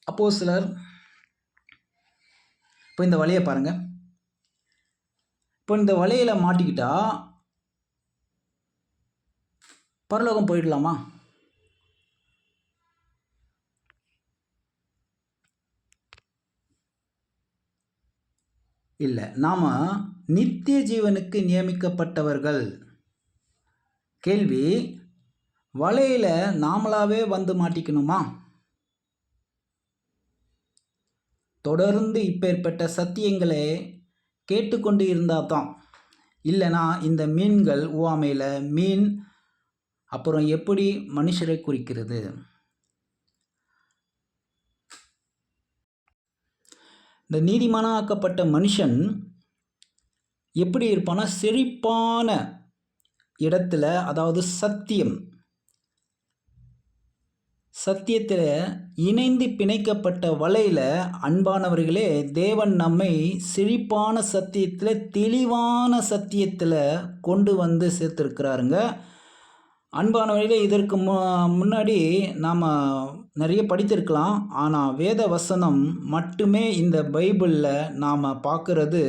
அப்போஸ்தலர் இப்போ இந்த வழியை பாருங்கள். இப்போ இப்போ இந்த வலையில் மாட்டிக்கிட்டா பரலோகம் போயிடலாமா? இல்லை. நாம் நித்திய ஜீவனுக்கு நியமிக்கப்பட்டவர்கள். கேள்வி, வலையில் நாமளாவே வந்து மாட்டிக்கணுமா? தொடர்ந்து இப்பேற்பட்ட சத்தியங்களை கேட்டுக்கொண்டு இருந்தால் தான். இல்லைனா இந்த மீன்கள் உவமையில் மீன் அப்புறம் எப்படி மனுஷரை குறிக்கிறது? இந்த நீதிமானாக்கப்பட்ட மனுஷன் எப்படி இருப்பான்னா, செழிப்பான இடத்துல, அதாவது சத்தியத்தில் இணைந்து பிணைக்கப்பட்ட வலையில், அன்பானவர்களே, தேவன் நம்மை செழிப்பான சத்தியத்தில், தெளிவான சத்தியத்தில் கொண்டு வந்து சேர்த்துருக்கிறாருங்க. அன்பானவர்களே, இதற்கு முன்னாடி நாம் நிறைய படித்திருக்கலாம். ஆனால் வேத வசனம் மட்டுமே இந்த பைபிளில் நாம் பார்க்குறது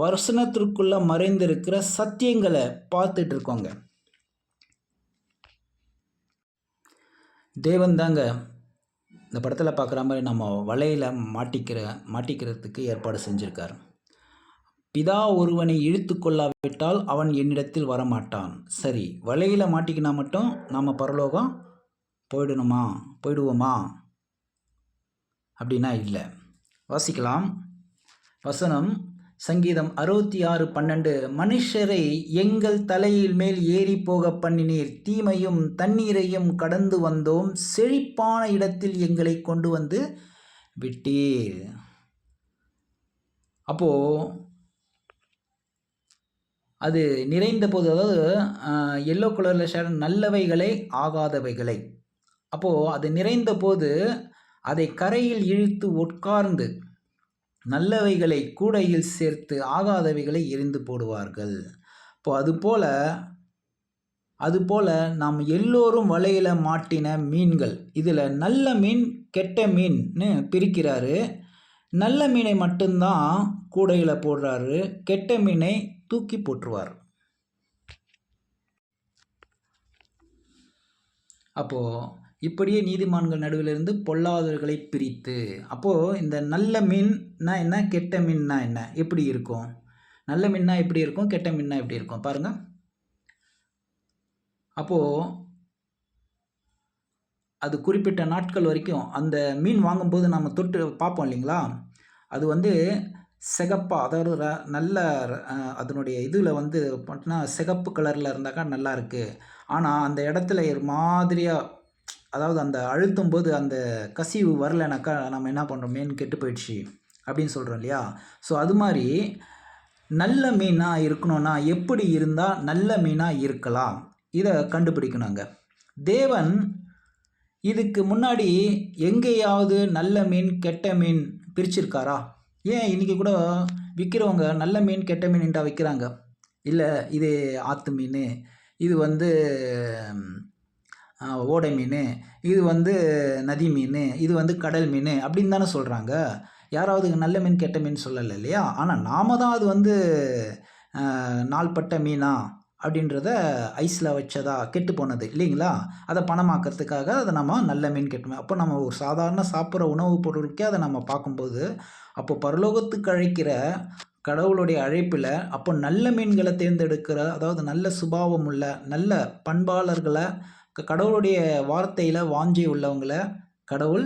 வசனத்திற்குள்ளே மறைந்திருக்கிற சத்தியங்களை பார்த்துட்டு இருக்கோங்க. தேவன் தாங்க இந்த படத்தில் பார்க்குற மாதிரி நம்ம வலையில் மாட்டிக்கிறதுக்கு ஏற்பாடு செஞ்சுருக்கார். பிதா ஒருவனை இழுத்து கொள்ளாவிட்டால் அவன் என்னிடத்தில் வரமாட்டான். சரி, வலையில் மாட்டிக்கினா மட்டும் நம்ம பரலோகம் போயிடுவோமா அப்படின்னா இல்லை. வாசிக்கலாம் வசனம். சங்கீதம் 66:12. மனுஷரை எங்கள் தலையில் மேல் ஏறி போக பண்ணினீர், தீமையும் தண்ணீரையும் கடந்து வந்தோம், செழிப்பான இடத்தில் எங்களை கொண்டு வந்து விட்டீர். அப்போது அது நிறைந்த போது, அதாவது எல்லோ கலரில் ஷேர், நல்லவைகளை ஆகாதவைகளை. அப்போது அது நிறைந்த போது அதை கரையில் இழுத்து உட்கார்ந்து நல்லவைகளை கூடையில் சேர்த்து ஆகாதவைகளை எரிந்து போடுவார்கள். இப்போ அதுபோல் நாம் எல்லோரும் வலையில் மாட்டின மீன்கள். இதில் நல்ல மீன் கெட்ட மீன்னு பிரிக்கிறாரு. நல்ல மீனை மட்டும்தான் கூடையில் போடுறாரு, கெட்ட மீனை தூக்கி போட்டுருவார். அப்போது இப்படியே நீதிமான்கள் நடுவிலிருந்து பொல்லாதவர்களை பிரித்து. அப்போது இந்த நல்ல மீன்னா என்ன, கெட்ட மீன்னா என்ன, எப்படி இருக்கும்? நல்ல மீன்னா எப்படி இருக்கும், கெட்ட மீன்னா எப்படி இருக்கும் பாருங்கள். அப்போது அது குறிப்பிட்ட நாட்கள் வரைக்கும் அந்த மீன் வாங்கும்போது நம்ம தொட்டு பார்ப்போம் இல்லைங்களா, அது சிகப்பாக, அதாவது நல்ல அதனுடைய இதில் பார்த்தீங்கன்னா சிகப்பு கலரில் இருந்தாக்கா நல்லா இருக்குது. ஆனால் அந்த இடத்துல ஒரு மாதிரியாக, அதாவது அந்த அழுத்தும் போது அந்த கசிவு வரலைனாக்கா நம்ம என்ன பண்ணுறோம், மீன் கெட்டு போயிடுச்சு அப்படின்னு சொல்கிறோம் இல்லையா. ஸோ அது மாதிரி நல்ல மீனாக இருக்கணும்னா எப்படி இருந்தால் நல்ல மீனாக இருக்கலாம், இதை கண்டுபிடிக்கணுங்க. தேவன் இதுக்கு முன்னாடி எங்கேயாவது நல்ல மீன் கெட்ட மீன் பிரிச்சிருக்காரா? ஏன் இன்றைக்கி கூட விற்கிறவங்க நல்ல மீன் கெட்ட மீன்ட்டா விற்கிறாங்க. இல்லை, இது ஆற்று மீன், இது ஓடை மீன், இது நதி மீன், இது கடல் மீன் அப்படின்னு தானே சொல்கிறாங்க. யாராவது நல்ல மீன் கெட்ட மீன் சொல்லலை இல்லையா. ஆனால் நாம தான் அது நாள்பட்ட மீனா அப்படின்றத ஐஸில் வச்சதா கெட்டு போனது இல்லைங்களா, அதை பணமாக்கிறதுக்காக அதை நம்ம நல்ல மீன் கெட்ட மீன். அப்போ நம்ம ஒரு சாதாரண சாப்பிட்ற உணவுப் பொருளுக்கே அதை நம்ம பார்க்கும்போது, அப்போ பரலோகத்துக்கு அழைக்கிற கடவுளுடைய அழைப்பில் அப்போ நல்ல மீன்களை தேர்ந்தெடுக்கிற, அதாவது நல்ல சுபாவம் உள்ள நல்ல பண்பாளர்களை, கடவுளுடைய வார்த்தையில் வாஞ்சி உள்ளவங்களை கடவுள்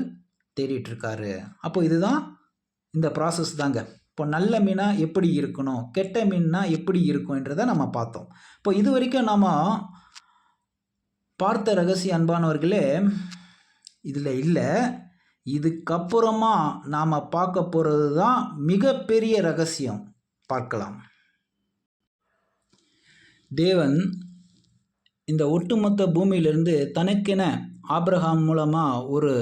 தேடிட்டுருக்காரு. அப்போ இதுதான் இந்த ப்ராசஸ் தாங்க. இப்போ நல்ல மீனாக எப்படி இருக்கணும், கெட்ட மீன்னா எப்படி இருக்கும்ன்றதை நம்ம பார்த்தோம். இப்போ இது வரைக்கும் நாம் பார்த்த ரகசிய அன்பானவர்களே இதில் இல்லை. இதுக்கப்புறமா நாம் பார்க்க போகிறது தான் மிகப்பெரிய ரகசியம். பார்க்கலாம். தேவன் இந்த ஒட்டுமொத்த பூமியிலிருந்து தனக்கென ஆபிரகாம் மூலமாக ஒரு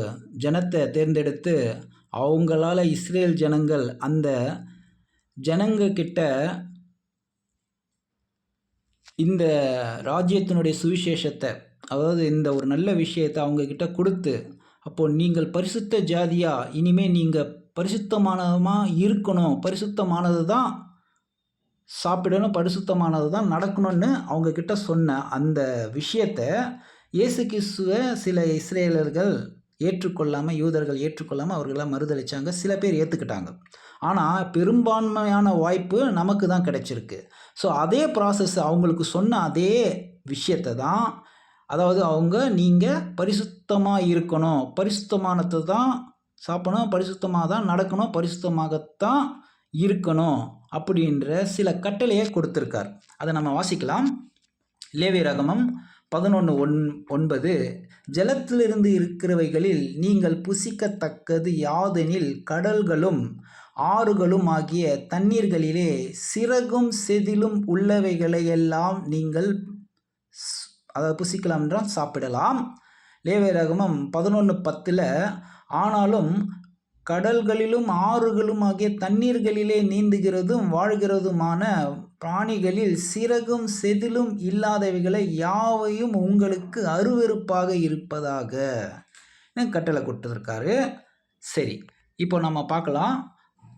ஜனத்தை தேர்ந்தெடுத்து, அவங்களால இஸ்ரேல் ஜனங்கள் அந்த ஜனங்கக்கிட்ட இந்த ராஜ்யத்தினுடைய சுவிசேஷத்தை, அதாவது இந்த ஒரு நல்ல விஷயத்தை அவங்கக்கிட்ட கொடுத்து, அப்போது நீங்கள் பரிசுத்த ஜாதியாக, இனிமேல் நீங்கள் பரிசுத்தமானதாக இருக்கணும், பரிசுத்தமானது தான் சாப்பிடணும், பரிசுத்தமானது தான் நடக்கணும்னு அவங்கக்கிட்ட சொன்ன அந்த விஷயத்த இயேசு கிறிஸ்துவ சில இஸ்ரேலர்கள் ஏற்றுக்கொள்ளாமல், யூதர்கள் ஏற்றுக்கொள்ளாமல் அவர்களெல்லாம் மறுதளித்தாங்க. சில பேர் ஏற்றுக்கிட்டாங்க. ஆனால் பெரும்பான்மையான வாய்ப்பு நமக்கு தான் கிடைச்சிருக்கு. ஸோ அதே ப்ராசஸ் அவங்களுக்கு சொன்ன அதே விஷயத்தை தான், அதாவது நீங்கள் பரிசுத்தமாக இருக்கணும், பரிசுத்தமானதை தான் சாப்பிடணும், பரிசுத்தமாக தான் நடக்கணும், பரிசுத்தமாகத்தான் இருக்கணும் அப்படின்ற சில கட்டளையை கொடுத்துருக்கார். அதை நம்ம வாசிக்கலாம். லேவியராகமம் 11:9 ஜலத்திலிருந்து இருக்கிறவைகளில் நீங்கள் புசிக்கத்தக்கது யாதெனில் கடல்களும் ஆறுகளும் ஆகிய தண்ணீர்களிலே சிறகும் செதிலும் உள்ளவைகளையெல்லாம் நீங்கள் அதை புசிக்கலாம் என்றால் சாப்பிடலாம். லேவியராகமம் 11:10 ஆனாலும் கடல்களிலும் ஆறுகளும் ஆகிய தண்ணீர்களிலே நீந்துகிறதும் வாழ்கிறதுமான பிராணிகளில் சிறகும் செதிலும் இல்லாதவைகளை யாவையும் உங்களுக்கு அருவருப்பாக இருப்பதாக கட்டளை கொடுத்துருக்காரு. சரி, இப்போ நம்ம பார்க்கலாம்.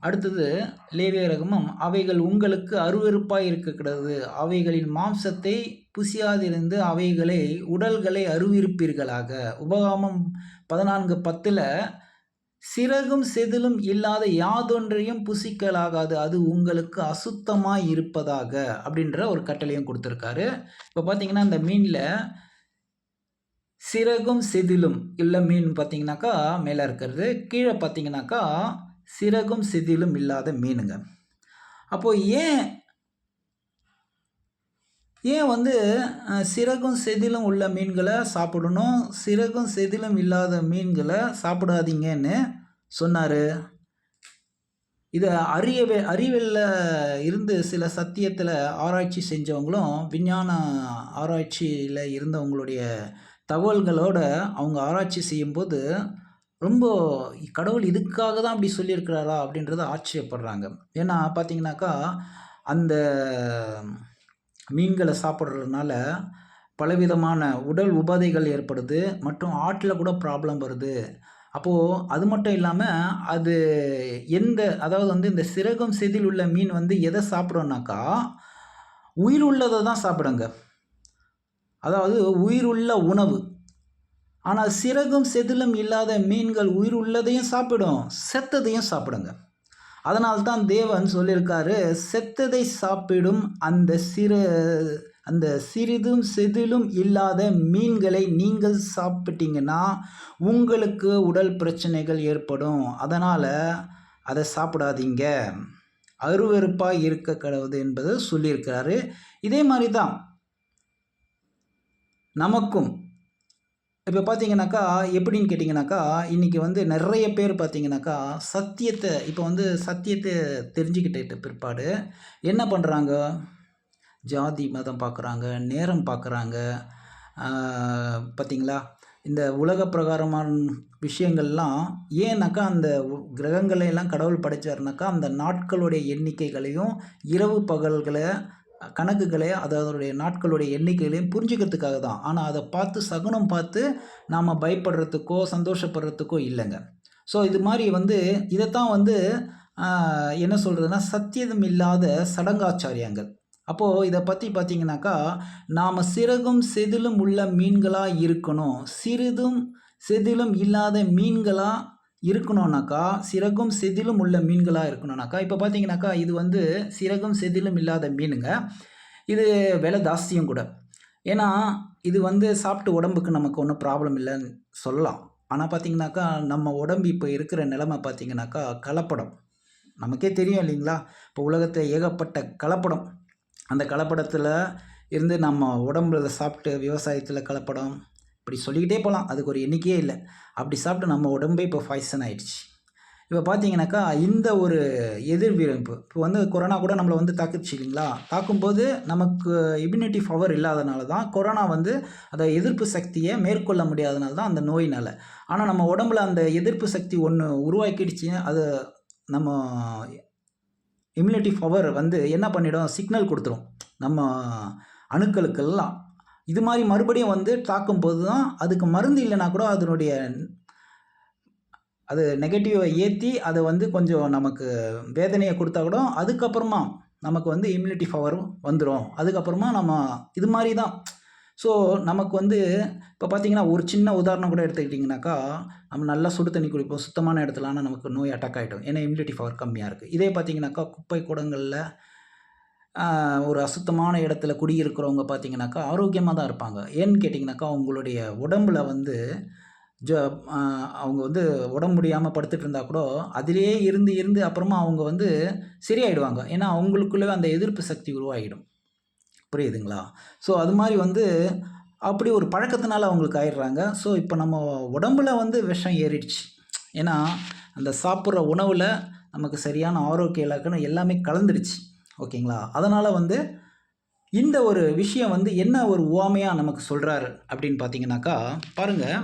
அடுத்தது லேவியராகமம் அவைகள் உங்களுக்கு அருவருப்பாய் இருக்கக்கூடாது, அவைகளின் மாம்சத்தை புசியாதிருந்து அவைகளை உடல்களை அருவிருப்பீர்களாக. உபகாமம் 14:10 சிறகும் செதிலும் இல்லாத யாதொன்றையும் புசிக்கலாகாது, அது உங்களுக்கு அசுத்தமாய் இருப்பதாக அப்படின்ற ஒரு கட்டளையும் கொடுத்துருக்காரு. இப்போ பார்த்தீங்கன்னா இந்த மீனில் சிறகும் செதிலும் உள்ள மீன் பார்த்தீங்கன்னாக்கா மேலே இருக்கிறது, கீழே பார்த்தீங்கன்னாக்கா சிறகும் செதிலும் இல்லாத மீனுங்க. அப்போது ஏன் சிறகும் செதிலும் உள்ள மீன்களை சாப்பிடணும், சிறகும் செதிலும் இல்லாத மீன்களை சாப்பிடாதீங்கன்னு சொன்னார்? இதை அறிவியலில் இருந்து சில சத்தியத்தில் ஆராய்ச்சி செஞ்சவங்களும் விஞ்ஞான ஆராய்ச்சியில் இருந்தவங்களுடைய தகவல்களோட அவங்க ஆராய்ச்சி செய்யும்போது ரொம்ப கடவுள் இதுக்காக தான் அப்படி சொல்லியிருக்கிறாரா அப்படின்றத ஆச்சரியப்படுறாங்க. ஏன்னா பார்த்தீங்கன்னாக்கா அந்த மீன்களை சாப்பிட்றதுனால பலவிதமான உடல் உபாதைகள் ஏற்படுது, மற்றும் ஆட்டில் கூட ப்ராப்ளம் வருது. அப்போது அது மட்டும் இல்லாமல் அது அதாவது இந்த சிறகும் செதில் உள்ள மீன் எதை சாப்பிடும்னாக்கா உயிர் உள்ளதை தான் சாப்பிடுங்க, அதாவது உயிருள்ள உணவு. ஆனால் சிறகும் செதிலும் இல்லாத மீன்கள் உயிர் உள்ளதையும் சாப்பிடும், செத்ததையும் சாப்பிடுங்க. அதனால்தான் தேவன் சொல்லியிருக்காரு, செத்ததை சாப்பிடும் அந்த சிறிதும் செதிலும் இல்லாத மீன்களை நீங்கள் சாப்பிட்டீங்கன்னா உங்களுக்கு உடல் பிரச்சனைகள் ஏற்படும், அதனால் அதை சாப்பிடாதீங்க, அருவருப்பாக இருக்க கடவுது என்பது சொல்லியிருக்கிறாரு. இதே மாதிரி தான் நமக்கும் இப்போ பார்த்தீங்கன்னாக்கா எப்படின்னு கேட்டிங்கனாக்கா, இன்றைக்கி நிறைய பேர் பார்த்தீங்கன்னாக்கா சத்தியத்தை தெரிஞ்சுக்கிட்ட பிற்பாடு என்ன பண்ணுறாங்க, ஜாதி மதம் பார்க்குறாங்க, நேரம் பார்க்குறாங்க. பார்த்திங்களா, இந்த உலக பிரகாரமான விஷயங்கள்லாம் ஏன்னாக்கா அந்த கிரகங்களையெல்லாம் கடவுள் படைச்சாருனாக்கா அந்த நாட்களுடைய எண்ணிக்கைகளையும் இரவு பகல்களை கணக்குகளை அதனுடைய நாட்களுடைய எண்ணிக்கைகளையும் புரிஞ்சுக்கிறதுக்காக தான். ஆனால் அதை பார்த்து சகுனம் பார்த்து நாம் பயப்படுறதுக்கோ சந்தோஷப்படுறதுக்கோ இல்லைங்க. ஸோ இது மாதிரி இதைத்தான் என்ன சொல்கிறதுனா சத்தியம் இல்லாத சடங்காச்சாரியங்கள். அப்போது இதை பற்றி பார்த்தீங்கன்னாக்கா நாம் சிறகும் செதிலும் உள்ள மீன்களாக இருக்கணும், சிறிதும் செதிலும் இல்லாத மீன்களாக இருக்கணும்னாக்கா சிறகும் செதிலும் உள்ள மீன்களாக இருக்கணும்னாக்கா இப்போ பார்த்தீங்கன்னாக்கா இது சிறகும் செதிலும் இல்லாத மீனுங்க. இது விலை ஜாஸ்தியும் கூட. ஏன்னா இது சாப்பிட்டு உடம்புக்கு நமக்கு ஒன்றும் ப்ராப்ளம் இல்லைன்னு சொல்லலாம். ஆனால் பார்த்தீங்கன்னாக்கா நம்ம உடம்பு இப்போ இருக்கிற நிலைமை பார்த்தீங்கன்னாக்கா கலப்படம் நமக்கே தெரியும் இல்லைங்களா. இப்போ உலகத்தில் ஏகப்பட்ட கலப்படம், அந்த கலப்படத்தில் இருந்து நம்ம உடம்புல சாப்பிட்டு விவசாயத்தில் கலப்படம் இப்படி சொல்லிக்கிட்டே போகலாம், அதுக்கு ஒரு எண்ணிக்கையே இல்லை. அப்படி சாப்பிட்டு நம்ம உடம்பே இப்போ பாய்சன் ஆகிடுச்சு. இப்போ பார்த்தீங்கன்னாக்கா இந்த ஒரு எதிர்விளைவு இப்போ கொரோனா கூட நம்மளை தாக்குச்சு இல்லைங்களா. தாக்கும்போது நமக்கு இம்யூனிட்டி பவர் இல்லாதனால தான் கொரோனா அதை எதிர்ப்பு சக்தியை மேற்கொள்ள முடியாதனால தான் அந்த நோயினால். ஆனால் நம்ம உடம்புல அந்த எதிர்ப்பு சக்தி ஒன்று உருவாக்கிடுச்சு, அது நம்ம இம்யூனிட்டி பவர் என்ன பண்ணிடும், சிக்னல் கொடுத்துரும் நம்ம அணுக்களுக்கெல்லாம். இது மாதிரி மறுபடியும் தாக்கும்போது தான் அதுக்கு மருந்து இல்லைனா கூட அதனுடைய அது நெகட்டிவை ஏற்றி அதை கொஞ்சம் நமக்கு வேதனையை கொடுத்தா கூட அதுக்கப்புறமா நமக்கு வந்து இம்யூனிட்டி பவரும் வந்துடும். அதுக்கப்புறமா நம்ம இது மாதிரி தான். ஸோ நமக்கு வந்து இப்போ பார்த்தீங்கன்னா ஒரு சின்ன உதாரணம் கூட எடுத்துக்கிட்டிங்கனாக்கா, நம்ம நல்லா சுடு தண்ணி குடிப்போம், சுத்தமான இடத்துல. ஆனால் நமக்கு நோய் அட்டாக் ஆகிடும், ஏன்னா இம்யூனிட்டி பவர் கம்மியாக இருக்குது. இதே பார்த்தீங்கன்னாக்கா குப்பை கூடங்களில் ஒரு அசுத்தமான இடத்துல குடியிருக்கிறவங்க பார்த்தீங்கன்னாக்கா ஆரோக்கியமாக தான் இருப்பாங்க. ஏன்னு கேட்டிங்கனாக்கா அவங்களுடைய உடம்புல வந்து அவங்க வந்து உடம்பு முடியாமல் படுத்துட்டு இருந்தால் கூட அதிலேயே இருந்து இருந்து அப்புறமா அவங்க வந்து சரியாயிடுவாங்க. ஏன்னா அவங்களுக்குள்ளே அந்த எதிர்ப்பு சக்தி உருவாகிடும். புரியுதுங்களா? ஸோ அது மாதிரி வந்து அப்படி ஒரு பழக்கத்தினால அவங்களுக்கு ஆயிடுறாங்க. ஸோ இப்போ நம்ம உடம்புல வந்து விஷம் ஏறிடுச்சு. ஏன்னா அந்த சாப்பிட்ற உணவில் நமக்கு சரியான ஆரோக்கிய இலக்கணம் எல்லாமே கலந்துடுச்சு. ஓகேங்களா? அதனால் வந்து இந்த ஒரு விஷயம் வந்து என்ன ஒரு உவமையாக நமக்கு சொல்கிறாரு அப்படின்னு பார்த்தீங்கன்னாக்கா, பாருங்கள்,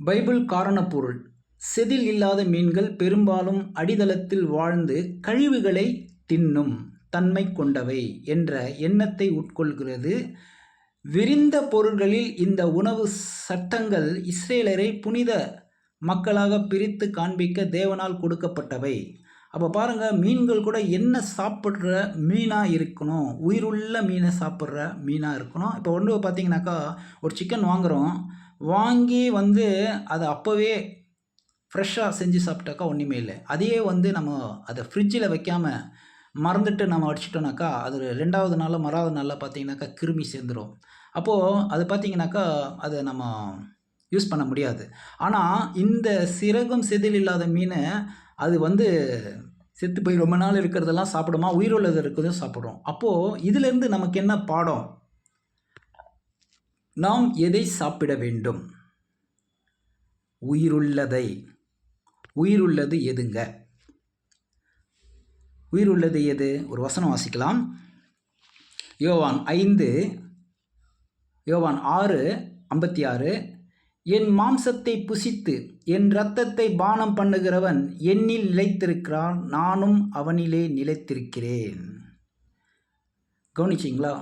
பைபிள் காரணப்பொருள். செதில் இல்லாத மீன்கள் பெரும்பாலும் அடித்தளத்தில் வாழ்ந்து கழிவுகளை தின்னும் தன்மை கொண்டவை என்ற எண்ணத்தை உட்கொள்கிறது. விரிந்த பொருள்களில் இந்த உணவு சட்டங்கள் இஸ்ரேலரை புனித மக்களாக பிரித்து காண்பிக்க தேவனால் கொடுக்கப்பட்டவை. அப்போ பாருங்கள், மீன்கள் கூட என்ன சாப்பிட்ற மீனாக இருக்கணும், உயிருள்ள மீனை சாப்பிட்ற மீனாக இருக்கணும். இப்போ ஒன்று பார்த்தீங்கன்னாக்கா ஒரு சிக்கன் வாங்குகிறோம், வாங்கி வந்து அதை அப்போவே ஃப்ரெஷ்ஷாக செஞ்சு சாப்பிட்டாக்கா ஒன்றுமே இல்லை. அதையே வந்து நம்ம அதை ஃப்ரிட்ஜில் வைக்காமல் மறந்துட்டு நம்ம அடிச்சிட்டோம்னாக்கா அது 2வது நாளில் மறாவது நாளில் பார்த்தீங்கன்னாக்கா கிருமி சேர்ந்துடும். அப்போது அது பார்த்தீங்கன்னாக்கா அதை நம்ம யூஸ் பண்ண முடியாது. ஆனால் இந்த சிறகும் செதில் இல்லாத மீனை அது வந்து செத்து போய் ரொம்ப நாள் இருக்கிறதெல்லாம் சாப்பிடுமா, உயிருள்ளது இருக்கிறதும் சாப்பிட்றோம். அப்போது இதிலேருந்து நமக்கு என்ன பாடம்? நாம் எதை சாப்பிட வேண்டும்? உயிருள்ளதை. உயிருள்ளது எதுங்க? உயிருள்ளது எது? ஒரு வசனம் வாசிக்கலாம். யோவான் 6:56, என் மாம்சத்தை புசித்து என் இரத்தத்தை பானம் பண்ணுகிறவன் என்னில் நிலைத்திருக்கிறான், நானும் அவனிலே நிலைத்திருக்கிறேன். கவனிச்சிங்களா?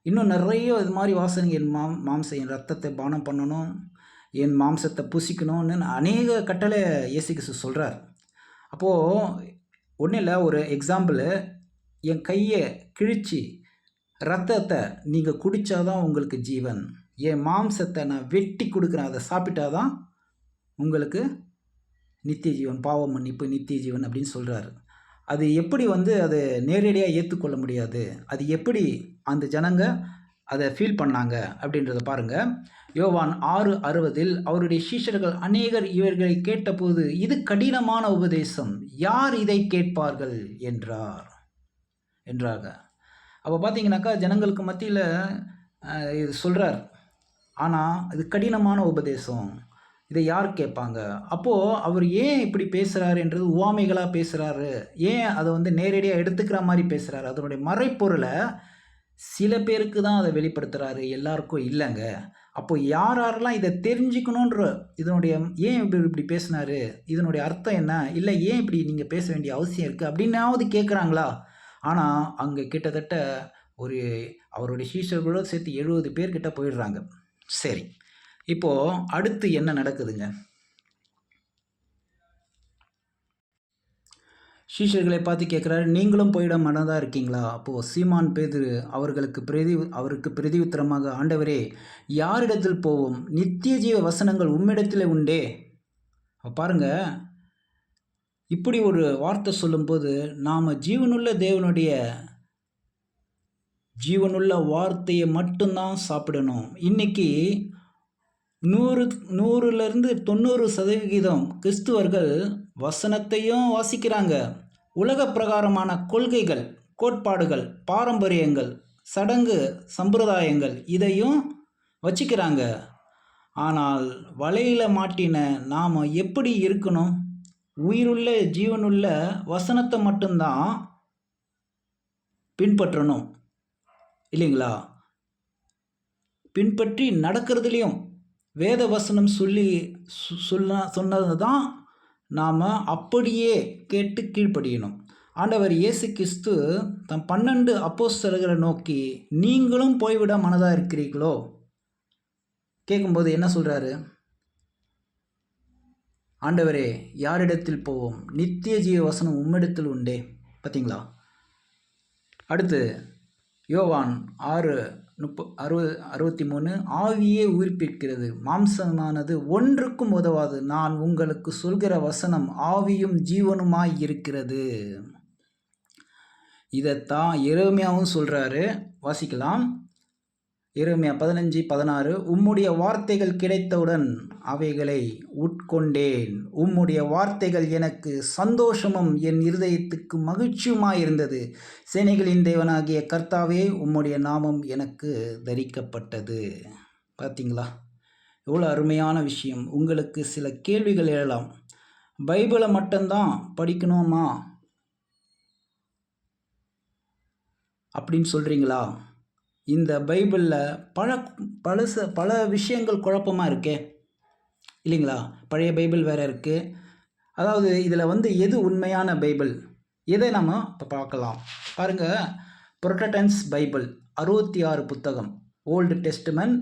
இன்னும் நிறைய இது மாதிரி வாசனை, என் மாம்சம் என் ரத்தத்தை பானம் பண்ணணும், என் மாம்சத்தை புசிக்கணும்னு அநேக கட்டளை இயேசு கிறிஸ்து சொல்கிறார். அப்போது ஒன்றும் இல்லை, ஒரு எக்ஸாம்பிள், என் கையை கிழிச்சு ரத்தத்தை நீங்கள் குடித்தாதான் உங்களுக்கு ஜீவன், என் மாம்சத்தை நான் வெட்டி கொடுக்குறேன், அதை சாப்பிட்டாதான் உங்களுக்கு நித்திய ஜீவன், பாவ மன்னிப்பு, நித்திய ஜீவன் அப்படின்னு சொல்கிறாரு. அது எப்படி வந்து அதை நேரடியாக ஏற்றுக்கொள்ள முடியாது, அது எப்படி அந்த ஜனங்க அதை ஃபீல் பண்ணாங்க அப்படின்றத பாருங்கள். யோவான் 6:60, அவருடைய சீஷர்கள் அநேகர் இவர்களை கேட்டபோது, இது கடினமான உபதேசம், யார் இதை கேட்பார்கள் என்றாங்க. அப்போ பார்த்தீங்கன்னாக்கா ஜனங்களுக்கு மத்தியில் இது சொல்கிறார். ஆனால் இது கடினமான உபதேசம், இதை யார் கேட்பாங்க? அப்போது அவர் ஏன் இப்படி பேசுகிறாருன்றது உவமைகளாக பேசுகிறாரு, ஏன் அதை வந்து நேரடியாக எடுத்துக்கிற மாதிரி பேசுகிறாரு, அதனுடைய மறைப்பொருளை சில பேருக்கு தான் அதை வெளிப்படுத்துகிறாரு, எல்லாருக்கும் இல்லைங்க. அப்போ யாரெல்லாம் இதை தெரிஞ்சுக்கணுன்ற, இதனுடைய ஏன் இப்படி பேசினாரு, இதனுடைய அர்த்தம் என்ன, இல்லை ஏன் இப்படி நீங்கள் பேச வேண்டிய அவசியம் இருக்குது அப்படின்னாவது கேட்குறாங்களா? ஆனால் அங்கே கிட்டத்தட்ட அவருடைய சீஷர்களோட சேர்த்து 70 பேர்கிட்ட போயிடுறாங்க. சரி, இப்போது அடுத்து என்ன நடக்குதுங்க? சீஷர்களை பார்த்து கேட்குறாரு, நீங்களும் போயிட மனதாக இருக்கீங்களா? அப்போது சீமான் பேதுரு அவருக்கு பிரதி உத்தரமாக, ஆண்டவரே, யாரிடத்தில் போவோம்? நித்திய ஜீவ வசனங்கள் உம்மிடத்தில் உண்டே. பாருங்க, இப்படி ஒரு வார்த்தை சொல்லும்போது நாம் ஜீவனுள்ள தேவனுடைய ஜீவனுள்ள வார்த்தையை மட்டும்தான் சாப்பிடணும். இன்னைக்கு 100லேருந்து 90% கிறிஸ்துவர்கள் வசனத்தையும் வாசிக்கிறாங்க, உலக பிரகாரமான கொள்கைகள், கோட்பாடுகள், பாரம்பரியங்கள், சடங்கு சம்பிரதாயங்கள் இதையும் வச்சுக்கிறாங்க. ஆனால் வலையில் மாட்டின நாம் எப்படி இருக்கணும்? உயிருள்ள ஜீவனுள்ள வசனத்தை மட்டும்தான் பின்பற்றணும், இல்லைங்களா? பின்பற்றி நடக்கிறதுலையும் வேத வசனம் சொன்னது தான் நாம் அப்படியே கேட்டு கீழ்ப்படியணும். ஆண்டவர் இயேசு கிறிஸ்து தம் 12 அப்போஸ்தலர்களை நோக்கி, நீங்களும் போய்விட மனதாக இருக்கிறீர்களோ கேட்கும்போது என்ன சொல்கிறாரு? ஆண்டவரே, யாரிடத்தில் போவோம்? நித்திய ஜீவ வசனம் உம்மிடத்தில் உண்டே. பார்த்தீங்களா? அடுத்து யோவான் 6:63 ஆவியே உயிர்ப்பிக்கிறது, மாம்சமானது ஒன்றுக்கும் உதவாது. நான் உங்களுக்கு சொல்கிற வசனம் ஆவியும் ஜீவனுமாய் இருக்கிறது. இதைத்தான் எரேமியாவும் சொல்கிறாரு. வாசிக்கலாம். எரேமியா 15:16 உம்முடைய வார்த்தைகள் கிடைத்தவுடன் அவைகளை உட்கொண்டேன். உம்முடைய வார்த்தைகள் எனக்கு சந்தோஷமும் என் இருதயத்துக்கு மகிழ்ச்சியுமாயிருந்தது. சேனைகளின் தேவனாகிய கர்த்தாவே, உம்முடைய நாமம் எனக்கு தரிக்கப்பட்டது. பார்த்தீங்களா? எவ்வளோ அருமையான விஷயம். உங்களுக்கு சில கேள்விகள் எழலாம். பைபிளை மட்டும்தான் படிக்கணுமா அப்படின்னு சொல்கிறீங்களா? இந்த பைபிளில் பல விஷயங்கள் குழப்பமாக இருக்கே, இல்லைங்களா? பழைய பைபிள் வேறு இருக்குது. அதாவது இதில் எது உண்மையான பைபிள், எதை நம்ம இப்போ பார்க்கலாம். பாருங்கள், புரோட்டஸ்டன்ட் பைபிள் 66 புத்தகம், ஓல்டு டெஸ்டமென்ட்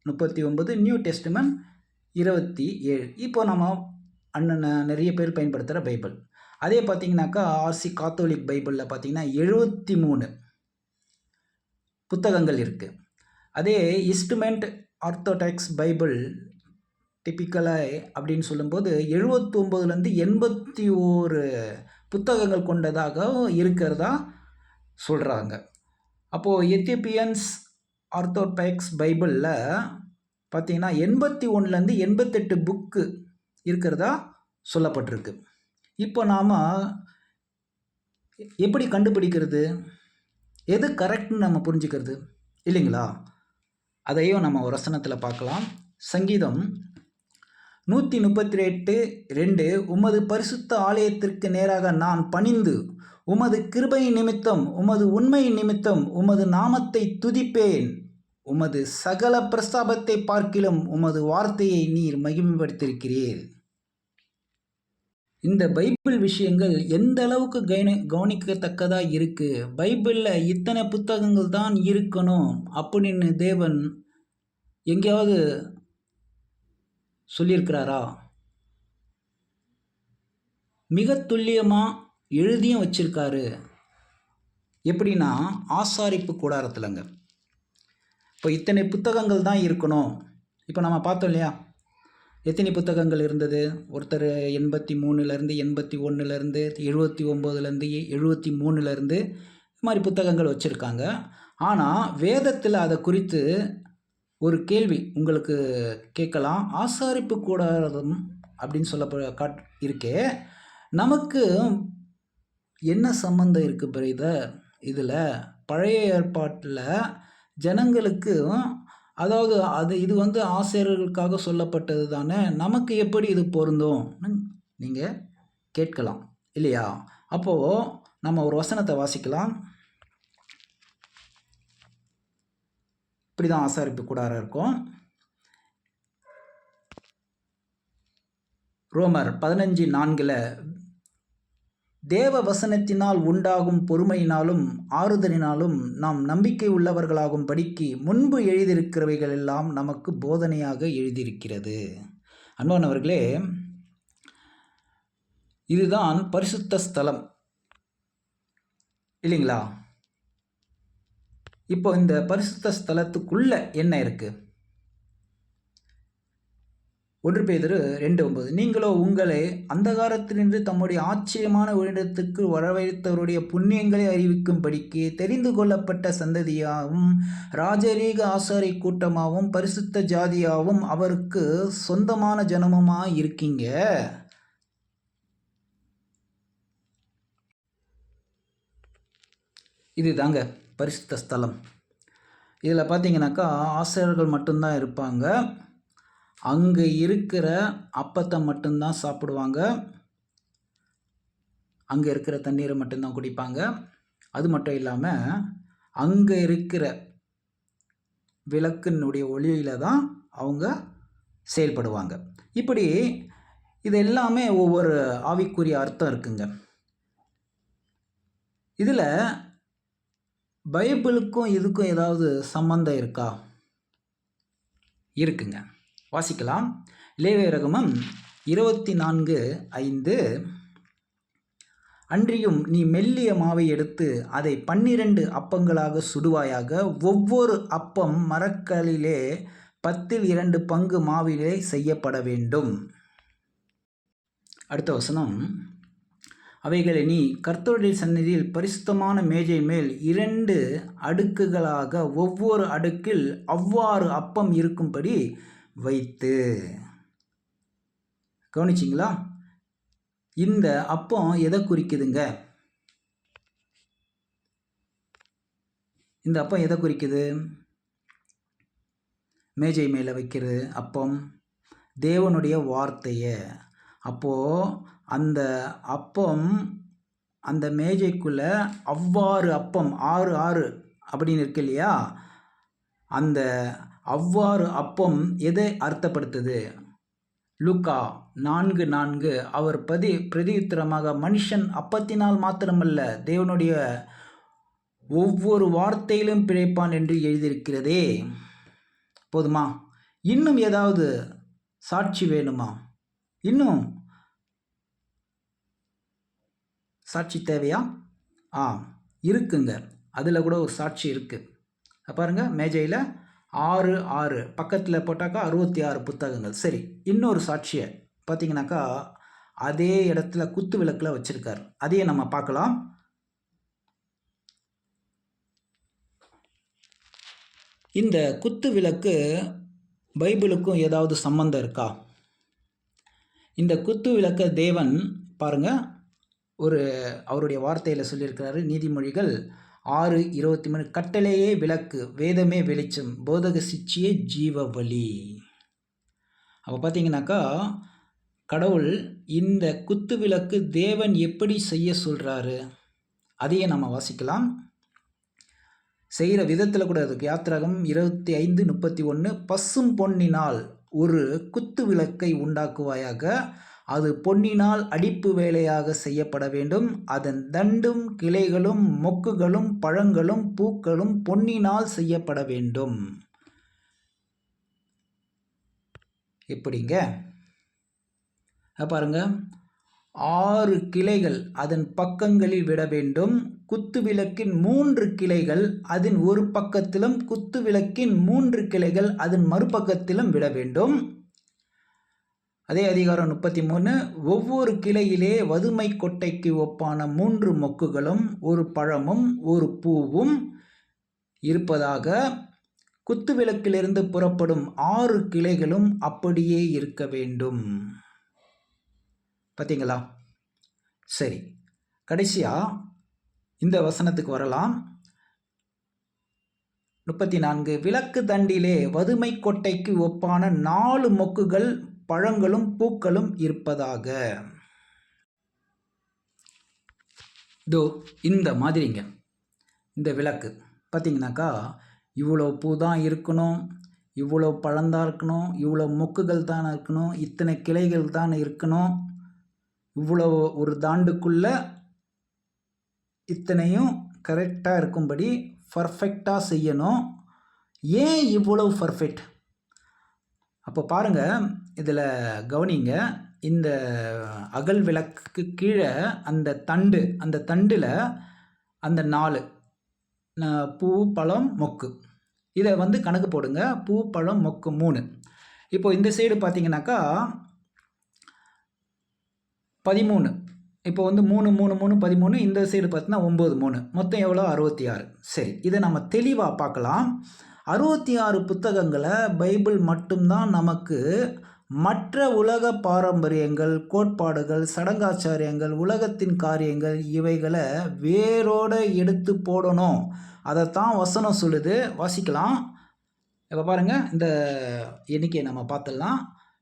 39, நியூ டெஸ்டமென்ட் 27. இப்போ நம்ம நிறைய பேர் பயன்படுத்துகிற பைபிள். அதே பார்த்திங்கனாக்கா ஆர்சி காத்தோலிக் பைபிளில் பார்த்திங்கன்னா 73 புத்தகங்கள் இருக்குது. அதே இன்ஸ்ட்ருமெண்ட் ஆர்த்தோடாக்ஸ் பைபிள் டிப்பிக்கலாக அப்படின்னு சொல்லும்போது 79லேருந்து 81 புத்தகங்கள் கொண்டதாக இருக்கிறதா சொல்கிறாங்க. அப்போது எத்தியோப்பியன்ஸ் ஆர்த்தோடாக்ஸ் பைபிளில் பார்த்திங்கன்னா 81லேருந்து 88 புக்கு இருக்கிறதா சொல்லப்பட்டிருக்கு. இப்போ நாம் எப்படி கண்டுபிடிக்கிறது, எது கரெக்ட்னு நம்ம புரிஞ்சுக்கிறது, இல்லைங்களா? அதையும் நம்ம ஒரு வசனத்தில் பார்க்கலாம். சங்கீதம் 138:2 உமது பரிசுத்த ஆலயத்திற்கு நேராக நான் பணிந்து உமது கிருபை நிமித்தம் உமது உண்மை நிமித்தம் உமது நாமத்தை துதிப்பேன். உமது சகல பிரஸ்தாபத்தை பார்க்கிலும் உமது வார்த்தையை நீர் மகிமைப்படுத்தியிருக்கிறீர். இந்த பைபிள் விஷயங்கள் எந்த அளவுக்கு கவனிக்கத்தக்கதாக இருக்குது. பைபிளில் இத்தனை புத்தகங்கள் தான் இருக்கணும் அப்படின்னு தேவன் எங்கேயாவது சொல்லியிருக்கிறாரா? மிக துல்லியமாக எழுதியும் வச்சிருக்காரு. எப்படின்னா ஆசாரிப்பு கூடாரத்திலங்க. இப்போ இத்தனை புத்தகங்கள் தான் இருக்கணும். இப்போ நம்ம பார்த்தோம் இல்லையா, எத்தனை புத்தகங்கள் இருந்தது? ஒருத்தர் 83லேருந்து 81லேருந்து 79லேருந்து 73லேருந்து இது மாதிரி புத்தகங்கள் வச்சுருக்காங்க. ஆனால் வேதத்தில் அதை குறித்து ஒரு கேள்வி உங்களுக்கு கேட்கலாம். ஆசாரிப்பு கூடாரம் அப்படின்னு இருக்கே, நமக்கு என்ன சம்பந்தம் இருக்குது பிரதர்? இதில் பழைய ஏற்பாட்டில் ஜனங்களுக்கு, அதாவது இது ஆசிரியர்களுக்காக சொல்லப்பட்டது தானே, நமக்கு எப்படி இது பொருந்தும் நீங்கள் கேட்கலாம், இல்லையா? அப்போது நம்ம ஒரு வசனத்தை வாசிக்கலாம். இப்படி தான் ஆசாரிப்பு கூடாரம் இருக்கும். ரோமர் 15:4 தேவ வசனத்தினால் உண்டாகும் பொறுமையினாலும் ஆறுதலினாலும் நாம் நம்பிக்கை உள்ளவர்களாகும் படிக்கு முன்பு எழுதியிருக்கிறவைகள் எல்லாம் நமக்கு போதனையாக எழுதியிருக்கிறது. அன்பானவர்களே, இதுதான் பரிசுத்த ஸ்தலம், இல்லைங்களா? இப்போ இந்த பரிசுத்த ஸ்தலத்துக்குள்ள என்ன இருக்கு? 1 பேதுரு 2:9 நீங்களோ உங்களை அந்தகாரத்திலிருந்து தம்முடைய ஆச்சரியமான ஒளியிடத்துக்கு வரவழைத்தவருடைய புண்ணியங்களை அறிவிக்கும்படிக்கு தெரிந்து கொள்ளப்பட்ட சந்ததியாகவும் ராஜரீக ஆசாரி கூட்டமாகவும் பரிசுத்த ஜாதியாகவும் அவருக்கு சொந்தமான ஜனமுமாக இருக்கீங்க. இது தாங்க பரிசுத்த ஸ்தலம். இதில் பார்த்தீங்கன்னாக்கா ஆசிரியர்கள் மட்டும்தான் இருப்பாங்க. அங்கே இருக்கிற அப்பத்தை மட்டும்தான் சாப்பிடுவாங்க. அங்கே இருக்கிற தண்ணீரை மட்டும்தான் குடிப்பாங்க. அது மட்டும் இல்லாமல் அங்கே இருக்கிற விளக்கினுடைய ஒளியில் தான் அவங்க செயல்படுவாங்க. இப்படி இது எல்லாமே ஒவ்வொரு ஆவிக்குரிய அர்த்தம் இருக்குங்க. இதில் பைபிளுக்கும் இதுக்கும் ஏதாவது சம்பந்தம் இருக்கா? இருக்குங்க. வாசிக்கலாம். லேவியராகமம் 24:5 அன்றியும் நீ மெல்லிய மாவை எடுத்து அதை 12 அப்பங்களாக சுடுவாயாக. ஒவ்வொரு அப்பம் மரக்கல்லிலே 2 பங்கு மாவிலே செய்யப்பட வேண்டும். அடுத்த வசனம், அவைகளை நீ கர்த்தருடைய சந்நிதியில் பரிசுத்தமான மேஜை மேல் 2 அடுக்குகளாக ஒவ்வொரு அடுக்கில் அவ்வாறு அப்பம் இருக்கும்படி வைத்து. கவனிச்சிங்களா? இந்த அப்பம் எதை குறிக்குதுங்க? இந்த அப்பம் எதை குறிக்குது? மேஜை மேலே வைக்கிறது அப்பம் தேவனுடைய வார்த்தையை. அப்போது அந்த அப்பம் அந்த மேஜைக்குள்ளே அவ்வாறு அப்பம் 6 6 அப்படின்னு இருக்கு இல்லையா? அந்த அவ்வாறு அப்பம் எதை அர்த்தப்படுத்துது? லூக்கா 4:4 அவர் பிரதியுத்தரமாக, மனுஷன் அப்பத்தினால் மாத்திரமல்ல தேவனுடைய ஒவ்வொரு வார்த்தையிலும் பிழைப்பான் என்று எழுதியிருக்கிறதே. போதுமா? இன்னும் ஏதாவது சாட்சி வேணுமா? இன்னும் சாட்சி தேவையா? இருக்குங்க. அதில் கூட ஒரு சாட்சி இருக்குது. பாருங்க, மேஜையில் 6 6 பக்கத்தில் போட்டாக்கா 66 புத்தகங்கள். சரி, இன்னொரு சாட்சியை பார்த்தீங்கன்னாக்கா அதே இடத்துல குத்து விளக்கில் வச்சுருக்கார். அதையே நம்ம பார்க்கலாம். இந்த குத்து விளக்கு பைபிளுக்கும் ஏதாவது சம்பந்தம் இருக்கா? இந்த குத்து விளக்க தேவன் பாருங்க அவருடைய வார்த்தையில் சொல்லியிருக்கிறாரு. நீதிமொழிகள் 6:23, கட்டளையே விளக்கு, வேதமே வெளிச்சம், போதக சிச்சியே ஜீவ வழி. அப்போ பார்த்தீங்கன்னாக்கா கடவுள் இந்த குத்து விளக்கு தேவன் எப்படி செய்ய சொல்கிறாரு அதையே நம்ம வாசிக்கலாம். செய்கிற விதத்தில் கூட அதுக்கு யாத்திராகம் 25:31, பசும் பொன்னினால் ஒரு குத்து விளக்கை உண்டாக்குவாயாக, அது பொன்னினால் அடிப்பு வேலையாக செய்யப்பட வேண்டும். அதன் தண்டும் கிளைகளும் மொக்குகளும் பழங்களும் பூக்களும் பொன்னினால் செய்யப்பட வேண்டும். எப்படிங்க பாருங்க, 6 கிளைகள் அதன் பக்கங்களில் விட வேண்டும். குத்து விளக்கின் 3 கிளைகள் அதன் ஒரு பக்கத்திலும், குத்து விளக்கின் 3 கிளைகள் அதன் மறுபக்கத்திலும் விட வேண்டும். அதே அதிகாரம் 33, ஒவ்வொரு கிளையிலே வதுமை கொட்டைக்கு ஒப்பான 3 மொக்குகளும் ஒரு பழமும் ஒரு பூவும் இருப்பதாக. குத்து விளக்கிலிருந்து புறப்படும் 6 கிளைகளும் அப்படியே இருக்க வேண்டும். பார்த்தீங்களா? சரி, கடைசியாக இந்த வசனத்துக்கு வரலாம். 34, விளக்கு தண்டிலே வதுமை கொட்டைக்கு ஒப்பான 4 மொக்குகள் பழங்களும் பூக்களும் இருப்பதாக. இதோ இந்த மாதிரிங்க இந்த விளக்கு பார்த்தீங்கன்னாக்கா இவ்வளோ பூ தான் இருக்கணும், இவ்வளோ பழந்தான் இருக்கணும், இவ்வளோ மொக்குகள் தான் இருக்கணும், இத்தனை கிளைகள் தான் இருக்கணும், இவ்வளோ ஒரு தாண்டுக்குள்ளே இத்தனையும் கரெக்டாக இருக்கும்படி பர்ஃபெக்டாக செய்யணும். ஏன் இவ்வளவு பர்ஃபெக்ட்? அப்போ பாருங்கள், இதில் கவனிங்க. இந்த அகல் விளக்குக்கு கீழே அந்த தண்டில் அந்த 4 பூ பழம் மொக்கு இதை கணக்கு போடுங்க. பூ பழம் மொக்கு 3. இப்போ இந்த சைடு பார்த்தீங்கன்னாக்கா 13. இப்போ 3 3 3 13. இந்த சைடு பார்த்தீங்கன்னா 9 3. மொத்தம் எவ்வளோ? 66. சரி, இதை நம்ம தெளிவாக பார்க்கலாம். 66 புத்தகங்களை பைபிள் மட்டும்தான் நமக்கு மற்ற உலக பாரம்பரியங்கள், கோட்பாடுகள், சடங்காச்சாரியங்கள், உலகத்தின் காரியங்கள் இவைகளை வேரோடு எடுத்து போடணும். அதைத்தான் வசனம் சொல்லுது. வாசிக்கலாம். இப்போ பாருங்கள், இந்த எண்ணிக்கையை நம்ம பார்த்துடலாம்.